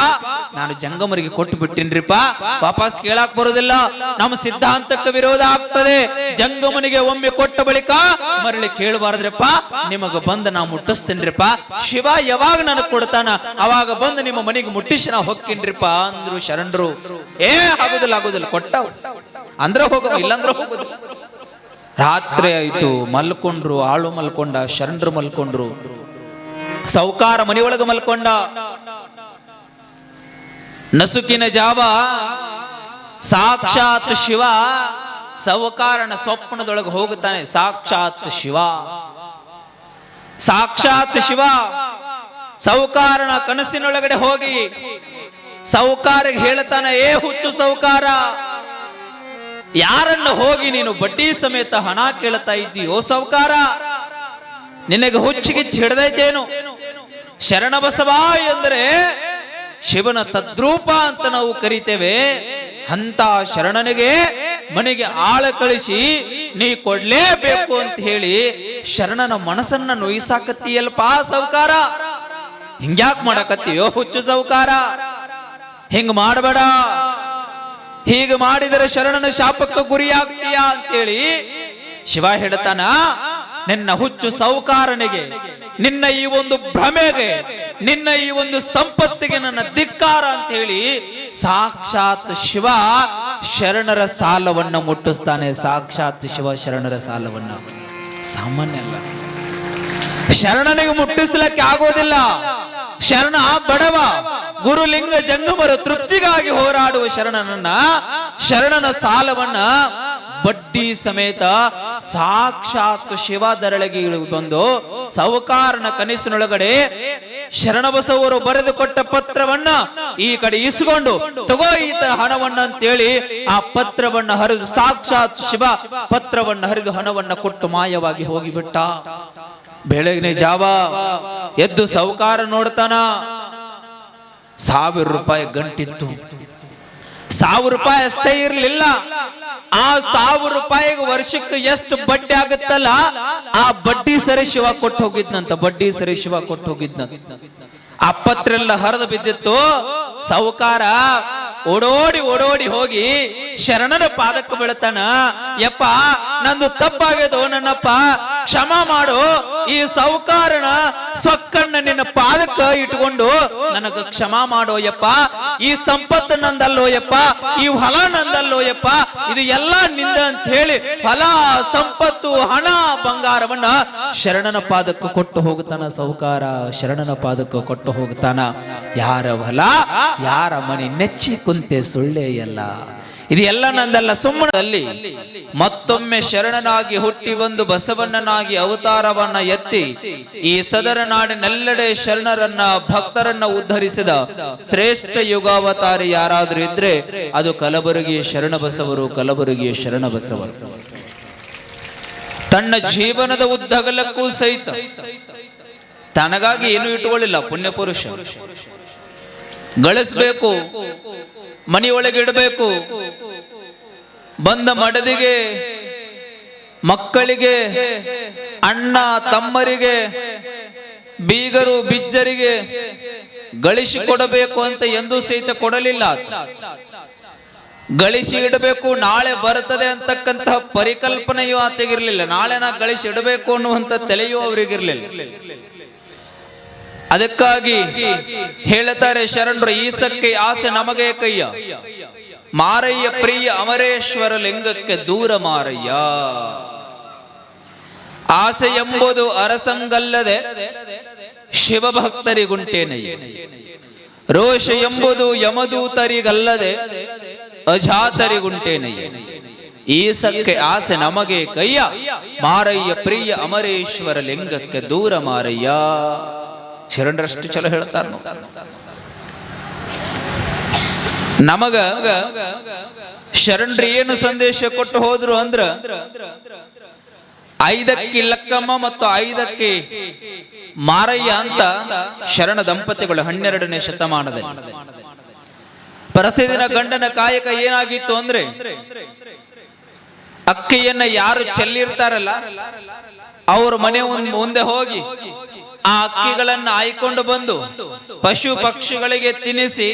ನಾನು ಜಂಗಮರಿಗೆ ಕೊಟ್ಟು ಬಿಟ್ಟಿನ್ರಿಪ್ಪ, ವಾಪಸ್ ಕೇಳಾಕ್ ಬರೋದಿಲ್ಲ, ನಮ್ಮ ಸಿದ್ಧಾಂತಕ್ಕೆ ವಿರೋಧ ಆಗ್ತದೆ, ಜಂಗಮನಿಗೆ ಒಮ್ಮೆ ಕೊಟ್ಟ ಬಳಿಕ ಮರಳಿ ಕೇಳಬಾರ್ದ್ರಪ್ಪ, ನಿಮಗ ಬಂದು ನಾ ಮುಟ್ಟಿಸ್ತೇನ್ರಿಪ್ಪ, ಶಿವ ಯಾವಾಗ ನನಗ್ ಕೊಡ್ತಾನ ಅವಾಗ ಬಂದು ನಿಮ್ಮ ಮನೆಗೆ ಮುಟ್ಟಿಸಿ ನಾ ಹೊಕ್ಕಿನ್ರಿಪ್ಪ ಅಂದ್ರು ಶರಣರು. ಆಗುದಿಲ್ಲ ಕೊಟ್ಟ ಅಂದ್ರ ಹೋಗ, ಇಲ್ಲಂದ್ರ ಹೋಗುದಿಲ್ಲ. ರಾತ್ರಿ ಆಯ್ತು, ಮಲ್ಕೊಂಡ್ರು, ಆಳು ಮಲ್ಕೊಂಡ, ಶರಣರು ಮಲ್ಕೊಂಡ್ರು, ಸೌಕಾರ ಮನೆಯೊಳಗ ಮಲ್ಕೊಂಡ. ನಸುಕಿನ ಜಾವ ಸಾಕ್ಷಾತ್ ಶಿವ ಸೌಕಾರನ ಸ್ವಪ್ನದೊಳಗೆ ಹೋಗುತ್ತಾನೆ. ಸಾಕ್ಷಾತ್ ಶಿವ ಸೌಕಾರನ ಕನಸಿನೊಳಗಡೆ ಹೋಗಿ ಸೌಕಾರಿಗೆ ಹೇಳ್ತಾನೆ, ಹುಚ್ಚು ಸೌಕಾರ, ಯಾರನ್ನ ಹೋಗಿ ನೀನು ಬಡ್ಡಿ ಸಮೇತ ಹಣ ಕೇಳ್ತಾ ಇದ್ದೀಯೋ ಸೌಕಾರ, ನಿನಗೆ ಹುಚ್ಚಿಗಿಚ್ಚಿ ಹಿಡ್ದೈತೇನು? ಶರಣಬಸವ ಎಂದರೆ ಶಿವನ ತದ್ರೂಪ ಅಂತ ನಾವು ಕರಿತೇವೆ. ಅಂತ ಶರಣನಿಗೆ ಮನೆಗೆ ಆಳ ಕಳಿಸಿ ನೀ ಕೊಡ್ಲೇಬೇಕು ಅಂತ ಹೇಳಿ ಶರಣನ ಮನಸ್ಸನ್ನ ನೋಯಿಸಾಕತ್ತೀಯಲ್ಪ ಸೌಕಾರ, ಹಿಂಗ್ಯಾಕ್ ಮಾಡಕತ್ತೀಯೋ ಹುಚ್ಚು ಸೌಕಾರ, ಹಿಂಗ್ ಮಾಡಬೇಡ, ಹೀಗೆ ಮಾಡಿದರೆ ಶರಣನ ಶಾಪಕ್ಕೆ ಗುರಿಯಾಗ್ತೀಯ ಅಂತೇಳಿ ಶಿವ ಹೇಳ್ತಾನ. ನಿನ್ನ ಹುಚ್ಚು ಸೌಕಾರನಿಗೆ, ನಿನ್ನ ಈ ಒಂದು ಭ್ರಮೆಗೆ, ನಿನ್ನ ಈ ಒಂದು ಸಂಪತ್ತಿಗೆ ನನ್ನ ಧಿಕ್ಕಾರ ಅಂತ ಹೇಳಿ ಸಾಕ್ಷಾತ್ ಶಿವ ಶರಣರ ಸಾಲವನ್ನ ಮುಟ್ಟಿಸ್ತಾನೆ. ಸಾಕ್ಷಾತ್ ಶಿವ ಶರಣರ ಸಾಲವನ್ನ, ಸಾಮಾನ್ಯ ಅಲ್ಲ, ಶರಣನಿಗೆ ಮುಟ್ಟಿಸ್ಲಿಕ್ಕೆ ಆಗೋದಿಲ್ಲ. ಶರಣ ಬಡವ, ಗುರುಲಿಂಗ ಜಂಗಮರು ತೃಪ್ತಿಗಾಗಿ ಹೋರಾಡುವ ಶರಣನ ಸಾಲವನ್ನ ಬಡ್ಡಿ ಸಮೇತ ಸಾಕ್ಷಾತ್ ಶಿವ ದರಳಿಗೆ ಬಂದು ಸೌಕಾರನ ಕನಸಿನೊಳಗಡೆ ಶರಣಬಸವರು ಬರೆದು ಕೊಟ್ಟ ಪತ್ರವನ್ನ ಈ ಕಡೆ ಇಸ್ಕೊಂಡು ತಗೋ ಈತ ಹಣವನ್ನ ಅಂತೇಳಿ ಆ ಪತ್ರವನ್ನ ಹರಿದು, ಸಾಕ್ಷಾತ್ ಶಿವ ಪತ್ರವನ್ನ ಹರಿದು ಹಣವನ್ನ ಕೊಟ್ಟು ಮಾಯವಾಗಿ ಹೋಗಿಬಿಟ್ಟ. ಬೆಳಗಿನ ಜಾವ ಎದ್ದು ಸೌಕಾರ ನೋಡ್ತಾನ, 1,000 ರೂಪಾಯಿ ಗಂಟಿತ್ತು. 1,000 ರೂಪಾಯಿ ಅಷ್ಟೇ ಇರ್ಲಿಲ್ಲ, ಆ 1,000 ರೂಪಾಯಿಗೆ ವರ್ಷಕ್ಕೆ ಎಷ್ಟು ಬಡ್ಡಿ ಆಗುತ್ತಲ್ಲ ಆ ಬಡ್ಡಿ ಸರಿ ಶಿವ ಕೊಟ್ಟು ಹೋಗಿದ್ನಂತ, ಬಡ್ಡಿ ಸರಿ ಶಿವ ಕೊಟ್ಟು ಹೋಗಿದ್ನಂತ. ಆ ಪತ್ರ ಎಲ್ಲ ಹರಿದು ಬಿದ್ದಿತ್ತು. ಸೌಕಾರ ಓಡೋಡಿ ಹೋಗಿ ಶರಣನ ಪಾದಕ್ಕೆ ಬೀಳ್ತಾನ. ಯಪ್ಪ ನಂದು ತಪ್ಪಾಗ್ಯದೋ, ನನ್ನಪ್ಪ ಕ್ಷಮ ಮಾಡು, ಈ ಸೌಕಾರನ ಸೊಕ್ಕನ್ನ ನಿನ್ನ ಪಾದಕ್ಕೆ ಇಟ್ಕೊಂಡು ನನಗ ಕ್ಷಮ ಮಾಡೋ ಯಪ್ಪ, ಈ ಸಂಪತ್ತು ನಂದಲ್ಲೋ ಯಪ್ಪ, ಈ ಹೊಲ ನಂದಲ್ಲೋ ಯಪ್ಪ, ಇದು ಎಲ್ಲ ನಿಂದ ಅಂತ ಹೇಳಿ ಹೊಲ, ಸಂಪತ್ತು, ಹಣ, ಬಂಗಾರವನ್ನ ಶರಣನ ಪಾದಕ್ಕೆ ಕೊಟ್ಟು ಹೋಗುತ್ತಾನ. ಸೌಕಾರ ಶರಣನ ಪಾದಕ್ಕೆ ಕೊಟ್ಟು ಹೋಗುತ್ತಾನ. ಯಾರ ಹೊಲ, ಯಾರ ಮನೆ ನೆಚ್ಚಿ ಕುಂತೆ ಸುಳ್ಳೇ ಎಲ್ಲ, ಇದು ಎಲ್ಲ ನಂದಲ್ಲ. ಸುಮ್ಮನಲ್ಲಿ ಮತ್ತೊಮ್ಮೆ ಶರಣನಾಗಿ ಹುಟ್ಟಿ ಬಂದು ಬಸವಣ್ಣನಾಗಿ ಅವತಾರವನ್ನ ಎತ್ತಿ ಈ ಸದರ ನಾಡಿನೆಲ್ಲೆಡೆ ಶರಣರನ್ನ ಭಕ್ತರನ್ನ ಉದ್ಧರಿಸಿದ ಶ್ರೇಷ್ಠ ಯುಗಾವತಾರಿ ಯಾರಾದ್ರೂ ಇದ್ರೆ ಅದು ಕಲಬುರಗಿಯ ಶರಣಬಸವರು, ಕಲಬುರಗಿಯ ಶರಣಬಸವರು. ತನ್ನ ಜೀವನದ ಉದ್ದಗಲಕ್ಕೂ ಸಹಿತ ತನಗಾಗಿ ಏನು ಇಟ್ಟುಕೊಳ್ಳಿಲ್ಲ. ಪುಣ್ಯ ಪುರುಷ, ಗಳಿಸ್ಬೇಕು, ಮನೆಯೊಳಗೆ ಇಡಬೇಕು, ಬಂದ ಮಡದಿಗೆ, ಮಕ್ಕಳಿಗೆ, ಅಣ್ಣ ತಮ್ಮರಿಗೆ, ಬೀಗರು ಬಿಜ್ಜರಿಗೆ ಗಳಿಸಿ ಕೊಡಬೇಕು ಅಂತ ಎಂದೂ ಸಹಿತ ಕೊಡಲಿಲ್ಲ. ಗಳಿಸಿ ಇಡಬೇಕು, ನಾಳೆ ಬರ್ತದೆ ಅಂತಕ್ಕಂತಹ ಪರಿಕಲ್ಪನೆಯೂ ಆತಗಿರ್ಲಿಲ್ಲ. ನಾಳೆ ನಾ ಗಳಿಸಿ ಇಡಬೇಕು ಅನ್ನುವಂಥ ತಲೆಯೂ ಅವರಿಗಿರ್ಲಿಲ್ಲ. ಅದಕ್ಕಾಗಿ ಹೇಳ್ತಾರೆ ಶರಣರು, ಈಸಕ್ಕೆ ಆಸೆ ನಮಗೆ ಕಯ್ಯ, ಮಾರಯ್ಯ ಪ್ರಿಯ ಅಮರೇಶ್ವರ ಲಿಂಗಕ್ಕೆ ದೂರ ಮಾರಯ್ಯ. ಆಸೆ ಎಂಬುದು ಅರಸಂಗಲ್ಲದೆ ಶಿವಭಕ್ತರಿಗುಂಟೇನಯ್ಯ. ರೋಷ ಎಂಬುದು ಯಮದೂತರಿಗಲ್ಲದೆ ಅಜಾತರಿಗುಂಟೇನಯ್ಯ. ಈಸಕ್ಕೆ ಆಸೆ ನಮಗೆ ಕಯ್ಯ, ಮಾರಯ್ಯ ಪ್ರಿಯ ಅಮರೇಶ್ವರ ಲಿಂಗಕ್ಕೆ ದೂರ ಮಾರಯ್ಯ. ಶರಣರಷ್ಟು ಚಲೋ ಹೇಳ್ತಾರ. ನಮಗ ಶರಣರು ಏನು ಸಂದೇಶ ಕೊಟ್ಟು ಹೋದ್ರು ಅಂದ್ರ, 5ಕ್ಕೆ ಲಕ್ಕಮ್ಮ ಮತ್ತು 5ಕ್ಕೆ ಮಾರಯ್ಯ ಅಂತ ಶರಣ ದಂಪತಿಗಳು 12ನೇ ಶತಮಾನದಲ್ಲಿ. ಪ್ರತಿದಿನ ಗಂಡನ ಕಾಯಕ ಏನಾಗಿತ್ತು ಅಂದ್ರೆ, ಅಕ್ಕಿಯನ್ನ ಯಾರು ಚೆಲ್ಲಿರ್ತಾರಲ್ಲ ಅವ್ರ ಮನೆ ಮುಂದೆ ಹೋಗಿ ಆ ಅಕ್ಕಿಗಳನ್ನ ಆಯ್ಕೊಂಡು ಬಂದು ಪಶು ಪಕ್ಷಿಗಳಿಗೆ ತಿನ್ನಿಸಿ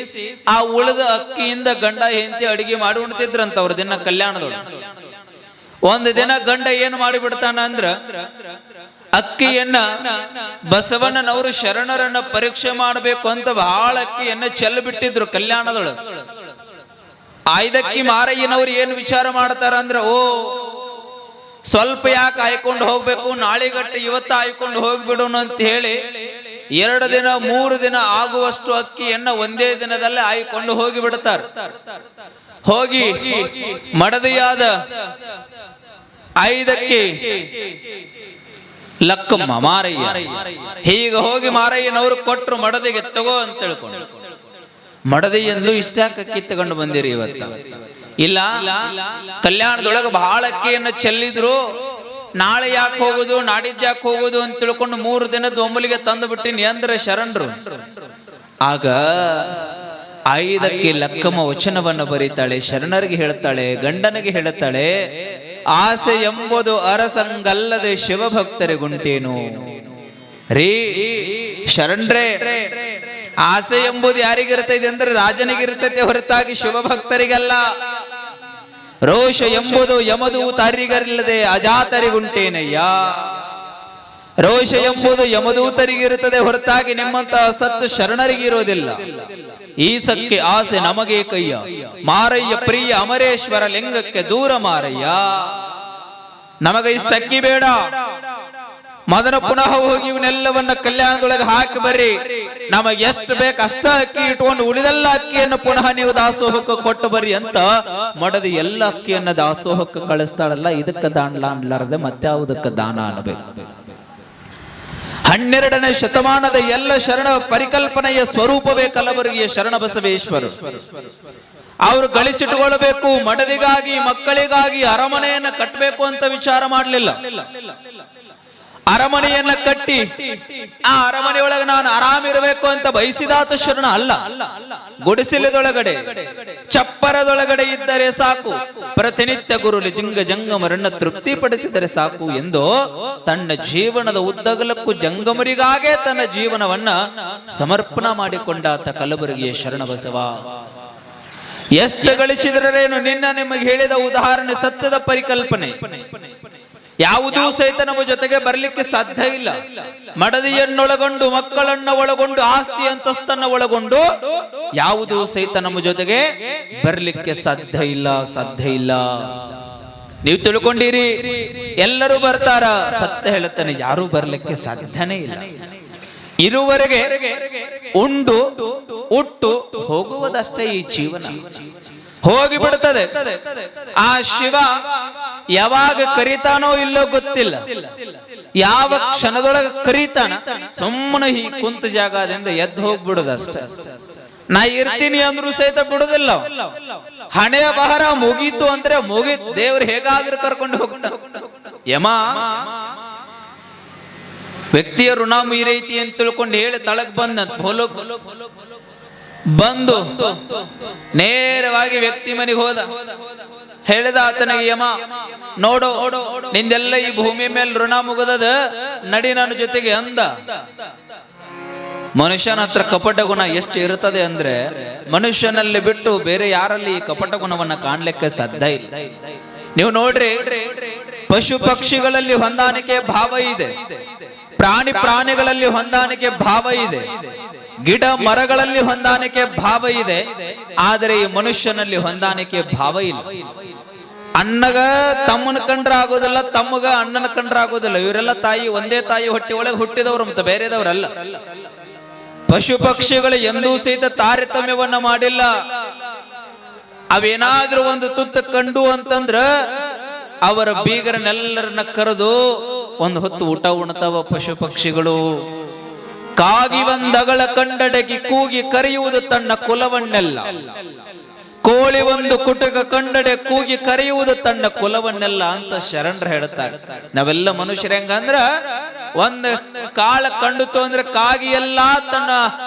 ಆ ಉಳಿದ ಅಕ್ಕಿಯಿಂದ ಗಂಡ ಹೆಂಡತಿ ಅಡಿಗೆ ಮಾಡಿ ಉಣ್ತಿದ್ರಂತ ಅವ್ರ ದಿನ ಕಲ್ಯಾಣದೊಳಗೆ. ಒಂದು ದಿನ ಗಂಡ ಏನು ಮಾಡಿಬಿಡ್ತಾನ ಅಂದ್ರ, ಅಕ್ಕಿಯನ್ನ ಬಸವಣ್ಣನವರು ಶರಣರನ್ನ ಪರೀಕ್ಷೆ ಮಾಡಬೇಕು ಅಂತ ಬಹಳ ಅಕ್ಕಿಯನ್ನ ಚೆಲ್ಲ ಬಿಟ್ಟಿದ್ರು ಕಲ್ಯಾಣದೊಳಗೆ. 5ಕ್ಕೆ ಮಾರಯ್ಯನವ್ರು ಏನು ವಿಚಾರ ಮಾಡ್ತಾರ ಅಂದ್ರ, ಓ ಸ್ವಲ್ಪ ಯಾಕೆ ಆಯ್ಕೊಂಡು ಹೋಗ್ಬೇಕು, ನಾಳೆಗಟ್ಟೆ ಇವತ್ತ ಆಯ್ಕೊಂಡು ಹೋಗ್ಬಿಡೋಣ ಅಂತ ಹೇಳಿ 2 ದಿನ 3 ದಿನ ಆಗುವಷ್ಟು ಅಕ್ಕಿಯನ್ನ ಒಂದೇ ದಿನದಲ್ಲೇ ಆಯ್ಕೊಂಡು ಹೋಗಿ ಬಿಡ್ತಾರೆ. ಹೋಗಿ ಮಡದಿಯಾದ 5ಕ್ಕೆ ಲಕ್ಕಮ್ಮ ಮಾರಯ್ಯ ಹೀಗೆ ಹೋಗಿ ಮಾರಯ್ಯನವರು ಕೊಟ್ರು ಮಡದಿಗೆ, ತಗೋ ಅಂತ ತಿಳ್ಕೊಂಡು. ಮಡದಿಯಂದು ಇಷ್ಟಾಕ ಅಕ್ಕಿ ತಗೊಂಡು ಬಂದಿರಿ ಇವತ್ತ? ಇಲ್ಲ, ಕಲ್ಯಾಣದೊಳಗೆ ಬಹಳ ಅಕ್ಕಿಯನ್ನು ಚೆಲ್ಲಿದ್ರು, ನಾಳೆ ಯಾಕೆ ಹೋಗುದು ನಾಡಿದ್ದು ಯಾಕೆ ಹೋಗುದು ಅಂತ ತಿಳ್ಕೊಂಡು 3 ದಿನದ ಒಮ್ಮಲಿಗೆ ತಂದು ಬಿಟ್ಟಿನಿ ಅಂದ್ರೆ ಶರಣರು. ಆಗ 5ಕ್ಕೆ ಲಕ್ಕಮ್ಮ ವಚನವನ್ನು ಬರೀತಾಳೆ, ಶರಣರಿಗೆ ಹೇಳ್ತಾಳೆ, ಗಂಡನಿಗೆ ಹೇಳ್ತಾಳೆ, ಆಸೆ ಎಂಬುದು ಅರಸಂಗಲ್ಲದೆ ಶಿವಭಕ್ತರಿಗುಂಟೇನು ರೀ ಶರಣರೇ. ಆಸೆ ಎಂಬುದು ಯಾರಿಗಿರ್ತೈತೆ ಅಂದ್ರೆ ರಾಜನಿಗಿರ್ತೈತೆ ಹೊರತಾಗಿ ಶಿವಭಕ್ತರಿಗಲ್ಲ. ರೋಷ ಎಂಬುದು ಯಮದೂತರಿಗಲ್ಲದೆ ಅಜಾತರಿಗುಂಟೇನಯ್ಯ. ರೋಷ ಎಂಬುದು ಯಮದೂತರಿಗಿರುತ್ತದೆ ಹೊರತಾಗಿ ನಿಮ್ಮಂತಹ ಸತ್ತು ಶರಣರಿಗಿರೋದಿಲ್ಲ. ಈಸಕ್ಕೆ ಆಸೆ ನಮಗೆ ಕಯ್ಯ, ಮಾರಯ್ಯ ಪ್ರಿಯ ಅಮರೇಶ್ವರ ಲಿಂಗಕ್ಕೆ ದೂರ ಮಾರಯ್ಯ. ನಮಗ ಇಷ್ಟ ಅಕ್ಕಿ ಬೇಡ, ಮೊದಲ ಪುನಃ ಹೋಗಿ ಇವನ್ನೆಲ್ಲವನ್ನ ಕಲ್ಯಾಣದೊಳಗೆ ಹಾಕಿ ಬರ್ರಿ, ನಮಗೆ ಎಷ್ಟು ಬೇಕು ಅಷ್ಟ ಅಕ್ಕಿ ಇಟ್ಕೊಂಡು ಉಳಿದೆಲ್ಲ ಅಕ್ಕಿಯನ್ನು ಪುನಃ ನೀವು ದಾಸೋಹಕ್ಕೆ ಕೊಟ್ಟು ಬರ್ರಿ ಅಂತ ಮಡದಿ ಎಲ್ಲ ಅಕ್ಕಿಯನ್ನ ದಾಸೋಹಕ್ಕೆ ಕಳಿಸ್ತಾಳಲ್ಲ. ಇದಕ್ಕೆ ದಾನ ಅನ್ಲಾರದೆ ಮತ್ತೆ ಯಾವುದಕ್ಕೆ ದಾನ ಅನ್ನಬೇಕು? 12ನೇ ಶತಮಾನದ ಎಲ್ಲ ಶರಣ ಪರಿಕಲ್ಪನೆಯ ಸ್ವರೂಪವೇ ಕಲಬುರಗಿಯ ಶರಣ ಬಸವೇಶ್ವರು. ಅವರು ಗಳಿಸಿಟ್ಟುಕೊಳ್ಳಬೇಕು, ಮಡದಿಗಾಗಿ ಮಕ್ಕಳಿಗಾಗಿ ಅರಮನೆಯನ್ನ ಕಟ್ಟಬೇಕು ಅಂತ ವಿಚಾರ ಮಾಡಲಿಲ್ಲ. ಅರಮನೆಯನ್ನ ಕಟ್ಟಿ ಆ ಅರಮನೆಯೊಳಗೆ ನಾನು ಆರಾಮಿರಬೇಕು ಅಂತ ಬಯಸಿದಾತ ಶರಣ ಅಲ್ಲ. ಗುಡಿಸಿಲದೊಳಗಡೆ ಚಪ್ಪರದೊಳಗಡೆ ಇದ್ದರೆ ಸಾಕು, ಪ್ರತಿನಿತ್ಯ ಗುರು ಲಿಂಗ ಜಂಗಮರನ್ನ ತೃಪ್ತಿಪಡಿಸಿದರೆ ಸಾಕು ಎಂದು ತನ್ನ ಜೀವನದ ಉದ್ದಗಲಕ್ಕೂ ಜಂಗಮರಿಗಾಗೇ ತನ್ನ ಜೀವನವನ್ನ ಸಮರ್ಪಣಾ ಮಾಡಿಕೊಂಡಾತ ಕಲಬುರಗಿಯ ಶರಣ ಬಸವ. ಎಷ್ಟು ಗಳಿಸಿದರೇನು? ನಿಮಗೆ ಹೇಳಿದ ಉದಾಹರಣೆ ಸತ್ಯದ ಪರಿಕಲ್ಪನೆ. ಯಾವುದೂ ಸಹಿತ ನಮ್ಮ ಜೊತೆಗೆ ಬರಲಿಕ್ಕೆ ಸಾಧ್ಯ ಇಲ್ಲ. ಮಡದಿಯನ್ನೊಳಗೊಂಡು, ಮಕ್ಕಳನ್ನ ಒಳಗೊಂಡು, ಆಸ್ತಿ ಅಂತಸ್ತನ್ನ ಒಳಗೊಂಡು ಯಾವುದೂ ಸಹಿತ ನಮ್ಮ ಜೊತೆಗೆ ಬರಲಿಕ್ಕೆ ಸಾಧ್ಯ ಇಲ್ಲ. ನೀವು ತಿಳ್ಕೊಂಡಿರಿ, ಎಲ್ಲರೂ ಬರ್ತಾರ, ಸತ್ಯ ಹೇಳುತ್ತಾನೆ, ಯಾರೂ ಬರ್ಲಿಕ್ಕೆ ಸಾಧ್ಯನೇ ಇಲ್ಲ. ಇರುವರೆಗೆ ಉಂಡು ಉಟ್ಟು ಹೋಗುವುದಷ್ಟೇ ಈ ಜೀವನ. ಹೋಗಿ ಬಿಡುತ್ತದೆ. ಆ ಶಿವ ಯಾವಾಗ ಕರೀತಾನೋ ಇಲ್ಲೋ ಗೊತ್ತಿಲ್ಲ. ಯಾವ ಕ್ಷಣದೊಳಗೆ ಕರೀತಾನ, ಸುಮ್ಮನೆ ಈ ಕುಂತ ಜಾಗದಿಂದ ಎದ್ದು ಹೋಗ್ಬಿಡುದಷ್ಟೇ. ನಾ ಇರ್ತೀನಿ ಅಂದ್ರೂ ಸಹಿತ ಬಿಡುದಿಲ್ಲ. ಹಣೆ ಬಹರ ಮುಗೀತು ಅಂದ್ರೆ ಮುಗೀತು, ದೇವ್ರು ಹೇಗಾದ್ರೂ ಕರ್ಕೊಂಡು ಹೋಗ್ತಾನ. ಯಮ ವ್ಯಕ್ತಿಯ ಋಣ ಮೀರೈತಿ ಅಂತ ತಿಳ್ಕೊಂಡು ಹೇಳಿ ತಳಗ್ ಬಂದಂತ ಬಂದು ನೇರವಾಗಿ ವ್ಯಕ್ತಿ ಮನೆಗೆ ಹೋದ. ಹೇಳಿದ ಆತನಿಗೆ ಯಮ, ನೋಡು ನಿಂದೆಲ್ಲ ಈ ಭೂಮಿ ಮೇಲೆ ಋಣ ಮುಗದದ, ನಡಿ ನನ್ನ ಜೊತೆಗೆ ಅಂದ. ಮನುಷ್ಯನ ಹತ್ರ ಕಪಟ ಗುಣ ಎಷ್ಟು ಇರುತ್ತದೆ ಅಂದ್ರೆ ಮನುಷ್ಯನಲ್ಲಿ ಬಿಟ್ಟು ಬೇರೆ ಯಾರಲ್ಲಿ ಈ ಕಪಟ ಗುಣವನ್ನ ಕಾಣ್ಲಿಕ್ಕೆ ಸಾಧ್ಯ ಇಲ್ಲ. ನೀವು ನೋಡ್ರಿ, ಪಶು ಪಕ್ಷಿಗಳಲ್ಲಿ ಹೊಂದಾಣಿಕೆ ಭಾವ ಇದೆ, ಪ್ರಾಣಿಗಳಲ್ಲಿ ಹೊಂದಾಣಿಕೆ ಭಾವ ಇದೆ, ಗಿಡ ಮರಗಳಲ್ಲಿ ಹೊಂದಾಣಿಕೆ ಭಾವ ಇದೆ. ಆದರೆ ಈ ಮನುಷ್ಯನಲ್ಲಿ ಹೊಂದಾಣಿಕೆ ಭಾವ ಇಲ್ಲ. ಅಣ್ಣಗ ತಮ್ಮನ ಕಂಡ್ರ ಆಗೋದಿಲ್ಲ, ತಮ್ಮಗ ಅಣ್ಣನ ಕಂಡ್ರ ಆಗೋದಿಲ್ಲ. ಇವರೆಲ್ಲ ಒಂದೇ ತಾಯಿ ಹೊಟ್ಟೆ ಒಳಗೆ ಹುಟ್ಟಿದವರು, ಮತ್ತೆ ಬೇರೆದವರಲ್ಲ. ಪಶು ಪಕ್ಷಿಗಳು ಎಂದೂ ಸಹಿತ ತಾರತಮ್ಯವನ್ನ ಮಾಡಿಲ್ಲ. ಅವೇನಾದ್ರೂ ಒಂದು ತುತ್ತ ಕಂಡು ಅಂತಂದ್ರ ಅವರ ಬೀಗರನ್ನೆಲ್ಲರನ್ನ ಕರೆದು ಒಂದು ಹೊತ್ತು ಊಟ ಉಣ್ತಾವ ಪಶು ಪಕ್ಷಿಗಳು. ಕಾಗಿ ಒಂದಗಳ ಕಂಡಡಗಿ ಕೂಗಿ ಕರೆಯುವುದು ತನ್ನ ಕುಲವನ್ನೆಲ್ಲ, ಕೋಳಿ ಒಂದು ಕುಟುಕ ಕಂಡಡೆ ಕೂಗಿ ಕರೆಯುವುದು ತನ್ನ ಕುಲವನ್ನೆಲ್ಲ ಅಂತ ಶರಣರು ಹೇಳ್ತಾರೆ. ನಾವೆಲ್ಲ ಮನುಷ್ಯರ ಹೆಂಗಂದ್ರ ಒಂದ್ ಕಾಳ ಕಂಡುತ್ತು ಅಂದ್ರೆ ಕಾಗಿ ಎಲ್ಲಾ ತನ್ನ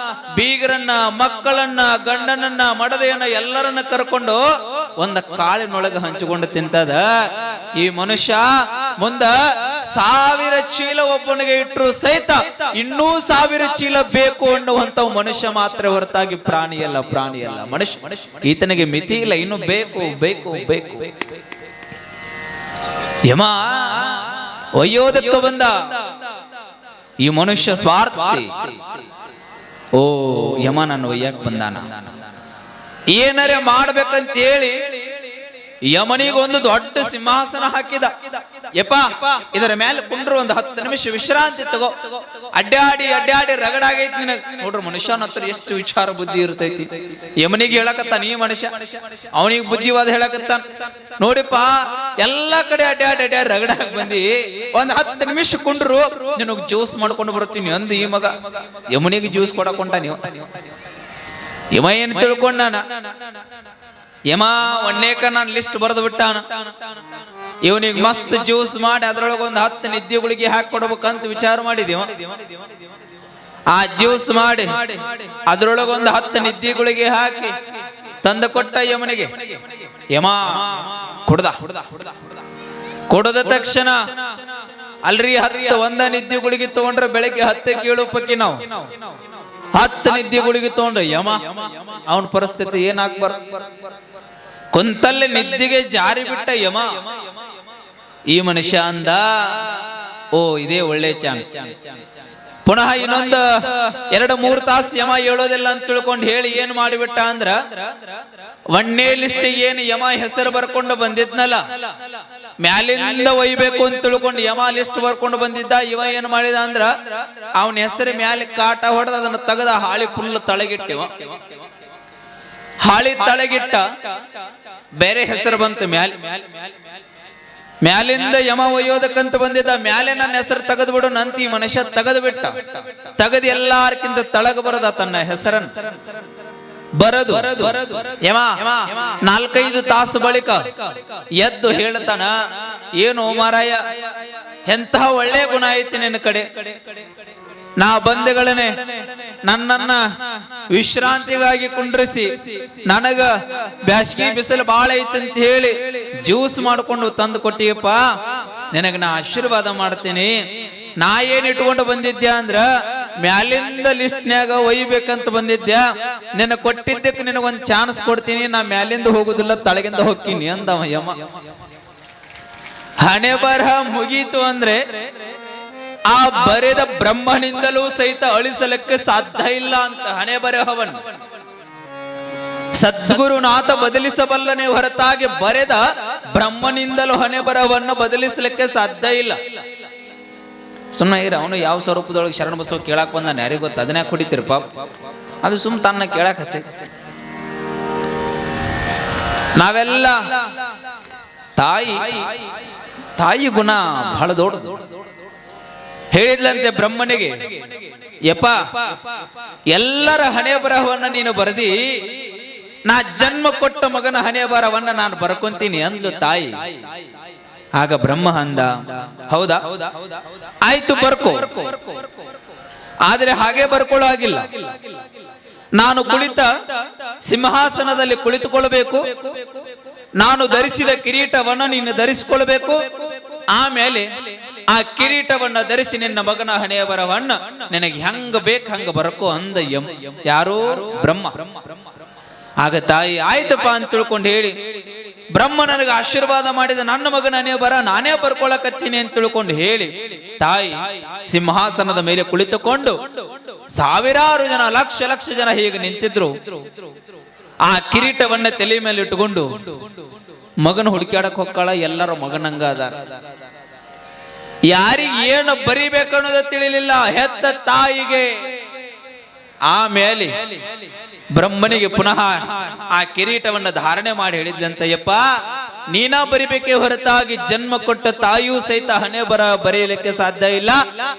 ಬೀಗರನ್ನ, ಮಕ್ಕಳನ್ನ, ಗಂಡನನ್ನ, ಮಡದೆಯನ್ನ ಎಲ್ಲರನ್ನ ಕರ್ಕೊಂಡು ಒಂದ ಕಾಳಿನೊಳಗೆ ಹಂಚಿಕೊಂಡು ತಿಂತದ. ಈ ಮನುಷ್ಯ ಮುಂದ 1000 ಚೀಲ ಒಬ್ಬನಿಗೆ ಇಟ್ಟರು ಸಹಿತ ಇನ್ನೂ 1000 ಚೀಲ ಬೇಕು ಅನ್ನುವಂತ ಮನುಷ್ಯ ಮಾತ್ರ ಹೊರತಾಗಿ ಪ್ರಾಣಿಯಲ್ಲ. ಮನುಷ್ಯ ಈತನಿಗೆ ಮಿತಿ ಇಲ್ಲ, ಇನ್ನು ಬೇಕು ಬೇಕು ಬೇಕು. ಯಮ ಒಯ್ಯೋದಕ್ಕೆ ಬಂದ. ಈ ಮನುಷ್ಯ ಸ್ವಾರ್ಥಿ. ಓ ಯಮ ನನ್ನ ಒಯ್ಯಕ್ ಬಂದಾನ, ಏನರೆ ಮಾಡ್ಬೇಕಂತ ಹೇಳಿ ಯಮನಿಗೊಂದು ದೊಡ್ಡ ಸಿಂಹಾಸನ ಹಾಕಿದ. ಯಪ್ಪ ಇದರ ಮೇಲೆ ಕುಂಡ್ರು, ಒಂದು 10 ನಿಮಿಷ ವಿಶ್ರಾಂತಿ ತಗೋ, ಅಡ್ಡಾಡಿ ರಗಡಾಗೈತಿ ನಿನಗೆ. ನೋಡ್ರಿ ಮನುಷ್ಯನ ಹತ್ರ ಎಷ್ಟು ವಿಚಾರ ಬುದ್ಧಿ ಇರ್ತೈತಿ. ಯಮನಿಗೆ ಹೇಳಕತ್ತಾನ ಈ ಮನುಷ್ಯ, ಅವನಿಗೆ ಬುದ್ಧಿವಾದ ಹೇಳಕತ್ತಾನ. ನೋಡಿಪ್ಪ ಎಲ್ಲಾ ಕಡೆ ಅಡ್ಡಾಡಿ ರಗಡಾಗಿ ಬಂದಿ, ಒಂದ್ 10 ನಿಮಿಷ ಕುಂಡ್ರು, ನಿನಗ್ ಜ್ಯೂಸ್ ಮಾಡ್ಕೊಂಡು ಬರ್ತೀನಿ ಅಂದು ಈ ಮಗ. ಯಮನಿಗೆ ಜ್ಯೂಸ್ ಕೊಡಕೊಂಡ. ನೀವು ಯಮ ಏನ್ ತಿಳ್ಕೊಂಡಾನ? ಯಮ ಒಣ್ಣೇಕ ನಾನು ಲಿಸ್ಟ್ ಬರೆದು ಬಿಟ್ಟಾನ. ಇವನಿಗೆ ಮಸ್ತ್ ಜ್ಯೂಸ್ ಮಾಡಿ ಅದ್ರೊಳಗೆ ಒಂದು 10 ನಿದ್ದೆ ಗುಳಿಗೆ ಹಾಕಿ ಕೊಡ್ಬೇಕಂತ ವಿಚಾರ ಮಾಡಿದೀವ. ಆ ಜ್ಯೂಸ್ ಮಾಡಿ ಅದ್ರೊಳಗೆ ಒಂದು 10 ನಿದ್ದೆ ಗುಳಿಗೆ ಹಾಕಿ ತಂದು ಕೊಟ್ಟ ಯಮನಿಗೆ. ಯಮ ಕುಡ್ದ ತಕ್ಷಣ, ಅಲ್ರಿ 1 ನಿದ್ದೆ ಗುಳಿಗೆ ತಗೊಂಡ್ರೆ ಬೆಳಗ್ಗೆ 10 ಕೇಳುಪಕ್ಕಿ ನಾವು 10 ನಿದ್ದೆ ಗುಳಿಗೆ ತಗೊಂಡ್ರೆ ಯಮ ಅವನ ಪರಿಸ್ಥಿತಿ ಏನಾಗ್ಬಾರ. ಕುಂತಲ್ಲಿ ನಿದ್ದಿಗೆ ಜಾರಿ ಬಿಟ್ಟ ಯಮ. ಈ ಮನುಷ್ಯ ಅಂದ, ಓ ಇದೇ ಒಳ್ಳೆ ಚಾನ್ಸ್. ಪುನಃ ಇನ್ನೊಂದು 2-3 ತಾಸು ಯಮ ಹೇಳೋದಿಲ್ಲ ಅಂತ ತಿಳ್ಕೊಂಡು ಹೇಳಿ ಏನ್ ಮಾಡಿಬಿಟ್ಟ ಅಂದ್ರ, 1ನೇ ಲಿಸ್ಟ್ ಏನು ಯಮ ಹೆಸರು ಬರ್ಕೊಂಡು ಬಂದಿದ್ನಲ್ಲ, ಮ್ಯಾಲಿಂದ ಒಯ್ಬೇಕು ಅಂತ ತಿಳ್ಕೊಂಡು ಯಮ ಲಿಸ್ಟ್ ಬರ್ಕೊಂಡು ಬಂದಿದ್ದ. ಇವ ಏನ್ ಮಾಡಿದ ಅಂದ್ರ ಅವನ ಹೆಸರು ಮ್ಯಾಲೆ ಕಾಟ ಹೊಡೆದ ಅದನ್ನ ತೆಗೆದ ಹಾಳಿ ಫುಲ್ ತಳಗಿಟ್ಟಿವ. ಹಾಳಿ ತಳಗಿಟ್ಟ, ಬೇರೆ ಹೆಸರು ಬಂತು ಮ್ಯಾಲಿಂದ ಯಮ ಒಯ್ಯೋದಕ್ಕಂತ ಬಂದಿದ್ದ. ಮ್ಯಾಲೆ ನನ್ನ ಹೆಸರು ತೆಗೆದು ಬಿಡು ನಂತ ಈ ಮನುಷ್ಯ ತೆಗೆದು ಬಿಟ್ಟ. ತೆಗೆದು ಎಲ್ಲಾರ್ಕಿಂತ ತಳಗ ಬರದ ತನ್ನ ಹೆಸರನ್ನು ಬರದು ಯಮ 4-5 ತಾಸು ಬಳಿಕ ಎದ್ದು ಹೇಳ್ತಾನ, ಏನು ಮಾರಾಯ, ಎಂತಹ ಒಳ್ಳೆ ಗುಣ ಐತಿ ನಿನ್ನ ಕಡೆ. ನಾ ಬಂಧುಗಳನ್ನೇ ನನ್ನನ್ನ ವಿಶ್ರಾಂತಿಗಾಗಿ ಕುಂಡ್ರಿಸಿ ನನಗ ಬ್ಯಾಸ್ಗಿ ಬಿಸಿಲು ಬಾಳ ಐತಂತ ಹೇಳಿ ಜ್ಯೂಸ್ ಮಾಡ್ಕೊಂಡು ತಂದು ಕೊಟ್ಟಿಯಪ್ಪ, ನಿನಗ ನಾ ಆಶೀರ್ವಾದ ಮಾಡ್ತೀನಿ. ನಾ ಏನ್ ಇಟ್ಕೊಂಡು ಬಂದಿದ್ಯಾ ಅಂದ್ರ ಮ್ಯಾಲಿಂದ ಲಿಸ್ಟ್ನ್ಯಾಗ ಒಯ್ಬೇಕಂತ ಬಂದಿದ್ಯಾ. ನಿನ್ನ ಕೊಟ್ಟಿದ್ದಕ್ಕೆ ನಿನಗೊಂದ್ ಚಾನ್ಸ್ ಕೊಡ್ತೀನಿ, ನಾ ಮ್ಯಾಲಿಂದ ಹೋಗುದಿಲ್ಲ ತಳಗಿಂದ ಹೋಗ್ತೀನಿ ಅಂದವ ಯಮ. ಹಣೆ ಬರಹ ಮುಗೀತು ಅಂದ್ರೆ ಆ ಬರೆದ ಬ್ರಹ್ಮನಿಂದಲೂ ಸಹಿತ ಅಳಿಸಲಿಕ್ಕೆ ಸಾಧ್ಯ ಇಲ್ಲ ಅಂತ ಹಣೆ ಬರಹವನ್ನು ಸದ್ಗುರುನಾಥ ಬದಲಿಸಬಲ್ಲನೆ ಹೊರತಾಗಿ ಬರೆದ ಬ್ರಹ್ಮನಿಂದಲೂ ಹಣೆ ಬರಹವನ್ನು ಬದಲಿಸಲಿಕ್ಕೆ ಸಾಧ್ಯ ಇಲ್ಲ. ಸುಮ್ಮನೆ ಇರ, ಅವನು ಯಾವ ಸ್ವರೂಪದೊಳಗೆ ಶರಣ ಬಸವ ಕೇಳಾಕ್ ಬಂದಾನ ಯಾರಿಗ ಗೊತ್ತ, ಅದನ್ನ ಕುಡಿತಿರ್ ಪಾಪ. ಅದು ಸುಮ್ ತನ್ನ ಕೇಳಾಕತ್ತೆ. ನಾವೆಲ್ಲ ತಾಯಿ ಗುಣ ಬಹಳ ದೊಡ್ಡದು. ಹೇಳಿದ್ಲಂತೆ ಬ್ರಹ್ಮನಿಗೆ, ಯಪ್ಪ ಎಲ್ಲರ ಹಣೆ ಬರಹವನ್ನ ನೀನು ಬರೆದಿ, ನಾ ಜನ್ಮ ಕೊಟ್ಟ ಮಗನ ಹಣೆ ಬರಹವನ್ನ ನಾನು ಬರ್ಕೊಂತೀನಿ ಅಂದ್ಲು ತಾಯಿ. ಆಗ ಬ್ರಹ್ಮ ಅಂದ, ಹೌದಾ ಆಯ್ತು ಬರ್ಕೋ, ಆದ್ರೆ ಹಾಗೆ ಬರ್ಕೊಳ್ಳೋ ಆಗಿಲ್ಲ. ನಾನು ಕುಳಿತ ಸಿಂಹಾಸನದಲ್ಲಿ ಕುಳಿತುಕೊಳ್ಳಬೇಕು, ನಾನು ಧರಿಸಿದ ಕಿರೀಟವನ್ನು ನೀನು ಧರಿಸಿಕೊಳ್ಬೇಕು. ಆಮೇಲೆ ಆ ಕಿರೀಟವನ್ನ ಧರಿಸಿ ನಿನ್ನ ಮಗನ ಹಣೆಯ ಬರವನ್ನ ನಿನಗೆ ಹೆಂಗ ಬೇಕು ಹಂಗ ಬರಕೋ ಅಂದ ಯಾರೋ ಬ್ರಹ್ಮ. ಆಗ ತಾಯಿ ಆಯ್ತಪ್ಪ ಅಂತ ತಿಳ್ಕೊಂಡು ಹೇಳಿ ಬ್ರಹ್ಮ ನನಗೆ ಆಶೀರ್ವಾದ ಮಾಡಿದ ನನ್ನ ಮಗನ ಹಣೆಯ ಬರ ನಾನೇ ಬರ್ಕೊಳಕತ್ತೀನಿ ಅಂತ ತಿಳ್ಕೊಂಡು ಹೇಳಿ ತಾಯಿ ಸಿಂಹಾಸನದ ಮೇಲೆ ಕುಳಿತುಕೊಂಡು ಸಾವಿರಾರು ಜನ ಲಕ್ಷ ಜನ ಹೀಗೆ ನಿಂತಿದ್ರು. ಆ ಕಿರೀಟವನ್ನ ತಲೆ ಮೇಲೆ ಇಟ್ಟುಕೊಂಡು ಮಗನ ಹುಡುಕ್ಯಾಡಕ್ ಹೊಕ್ಕಳ. ಎಲ್ಲರ ಮಗನಂಗ ಅದಾರ. ಯಾರಿಗೆ ಏನು ಬರಿಬೇಕನ್ನೋದು ತಿಳಿಲಿಲ್ಲ ಹೆತ್ತ ತಾಯಿಗೆ. ಆಮೇಲೆ ಬ್ರಹ್ಮನಿಗೆ ಪುನಃ ಆ ಕಿರೀಟವನ್ನ ಧಾರಣೆ ಮಾಡಿ ಹೇಳಿದ್ಲಂತ, ಯಪ್ಪ ನೀನಾ ಬರಿಬೇಕೇ ಹೊರತಾಗಿ ಜನ್ಮ ಕೊಟ್ಟ ತಾಯಿಯೂ ಸಹಿತ ಹಣೆ ಬರೆಯಲಿಕ್ಕೆ ಸಾಧ್ಯ ಇಲ್ಲ.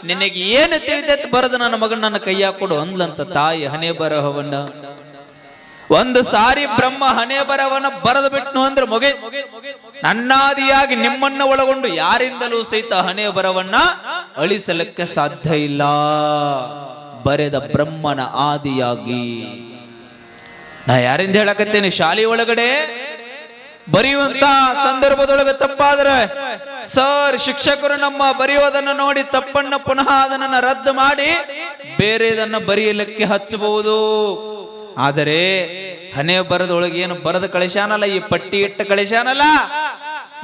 ನಿನಗೆ ಏನು ತಿಳಿದೈತೆ ಬರೆದು ನನ್ನ ಮಗನ ನನ್ನ ಕೈಯಾಗ ಕೊಡು ಅಂದ್ಲಂತ ತಾಯಿ ಹಣೆ ಬರಹವನ್ನ. ಒಂದು ಸಾರಿ ಬ್ರಹ್ಮ ಹಣೆ ಬರವನ್ನ ಬರೆದು ಬಿಟ್ನು ಅಂದ್ರೆ ಮುಗಿ. ನನ್ನಾದಿಯಾಗಿ ನಿಮ್ಮನ್ನ ಒಳಗೊಂಡು ಯಾರಿಂದಲೂ ಸಹಿತ ಹಣೆ ಬರವನ್ನ ಅಳಿಸಲಿಕ್ಕೆ ಸಾಧ್ಯ ಇಲ್ಲ. ಬರೆದ ಬ್ರಹ್ಮನ ಆದಿಯಾಗಿ. ನಾ ಯಾರಿಂದ ಹೇಳಕತ್ತೇನೆ, ಶಾಲೆ ಒಳಗಡೆ ಬರೆಯುವಂತ ಸಂದರ್ಭದೊಳಗೆ ತಪ್ಪಾದ್ರೆ ಸರ್ ಶಿಕ್ಷಕರು ನಮ್ಮ ಬರೆಯೋದನ್ನ ನೋಡಿ ತಪ್ಪನ್ನ ಪುನಃ ಅದನ್ನ ರದ್ದು ಮಾಡಿ ಬೇರೆದನ್ನ ಬರೆಯಲಿಕ್ಕೆ ಹಚ್ಚಬಹುದು. ಆದರೆ ಹಣೆ ಬರದೊಳಗೆ ಏನು ಬರೆದ ಕಳಿಸ್ಯಾನಲ್ಲ, ಈ ಪಟ್ಟಿ ಇಟ್ಟ ಕಳಿಸ್ಯಾನಲ್ಲ,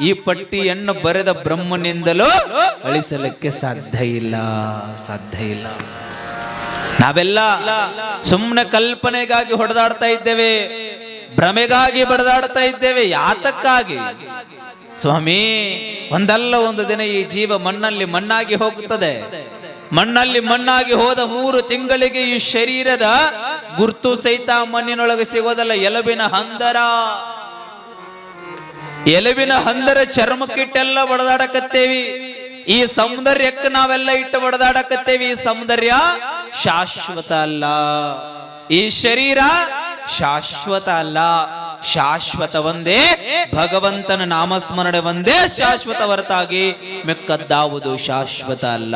ಈ ಪಟ್ಟಿಯನ್ನು ಬರೆದ ಬ್ರಹ್ಮನಿಂದಲೂ ಅಳಿಸಲಿಕ್ಕೆ ಸಾಧ್ಯ ಇಲ್ಲ. ನಾವೆಲ್ಲ ಸುಮ್ಮನೆ ಕಲ್ಪನೆಗಾಗಿ ಹೊಡೆದಾಡ್ತಾ ಇದ್ದೇವೆ, ಭ್ರಮೆಗಾಗಿ ಬಡದಾಡ್ತಾ ಇದ್ದೇವೆ. ಯಾತಕ್ಕಾಗಿ ಸ್ವಾಮಿ? ಒಂದಲ್ಲ ಒಂದು ದಿನ ಈ ಜೀವ ಮಣ್ಣಲ್ಲಿ ಮಣ್ಣಾಗಿ ಹೋಗುತ್ತದೆ. ಮಣ್ಣಲ್ಲಿ ಮಣ್ಣಾಗಿ ಹೋದ 3 ತಿಂಗಳಿಗೆ ಈ ಶರೀರದ ಗುರ್ತು ಸಹಿತ ಮಣ್ಣಿನೊಳಗೆ ಸಿಗೋದಲ್ಲ. ಎಲುಬಿನ ಹಂದರ ಚರ್ಮಕ್ಕಿಟ್ಟೆಲ್ಲ ಬಡದಾಡಕತ್ತೇವಿ. ಈ ಸೌಂದರ್ಯಕ್ಕೆ ನಾವೆಲ್ಲ ಇಟ್ಟು ಬಡದಾಡಕತ್ತೇವಿ. ಈ ಸೌಂದರ್ಯ ಶಾಶ್ವತ ಅಲ್ಲ. ಈ ಶರೀರ ಶಾಶ್ವತ ಅಲ್ಲ. ಶಾಶ್ವತ ಒಂದೇ ಭಗವಂತನ ನಾಮಸ್ಮರಣೆ ಒಂದೇ ಶಾಶ್ವತ ಹೊರತಾಗಿ ಮಿಕ್ಕದ್ದಾವುದು ಶಾಶ್ವತ ಅಲ್ಲ.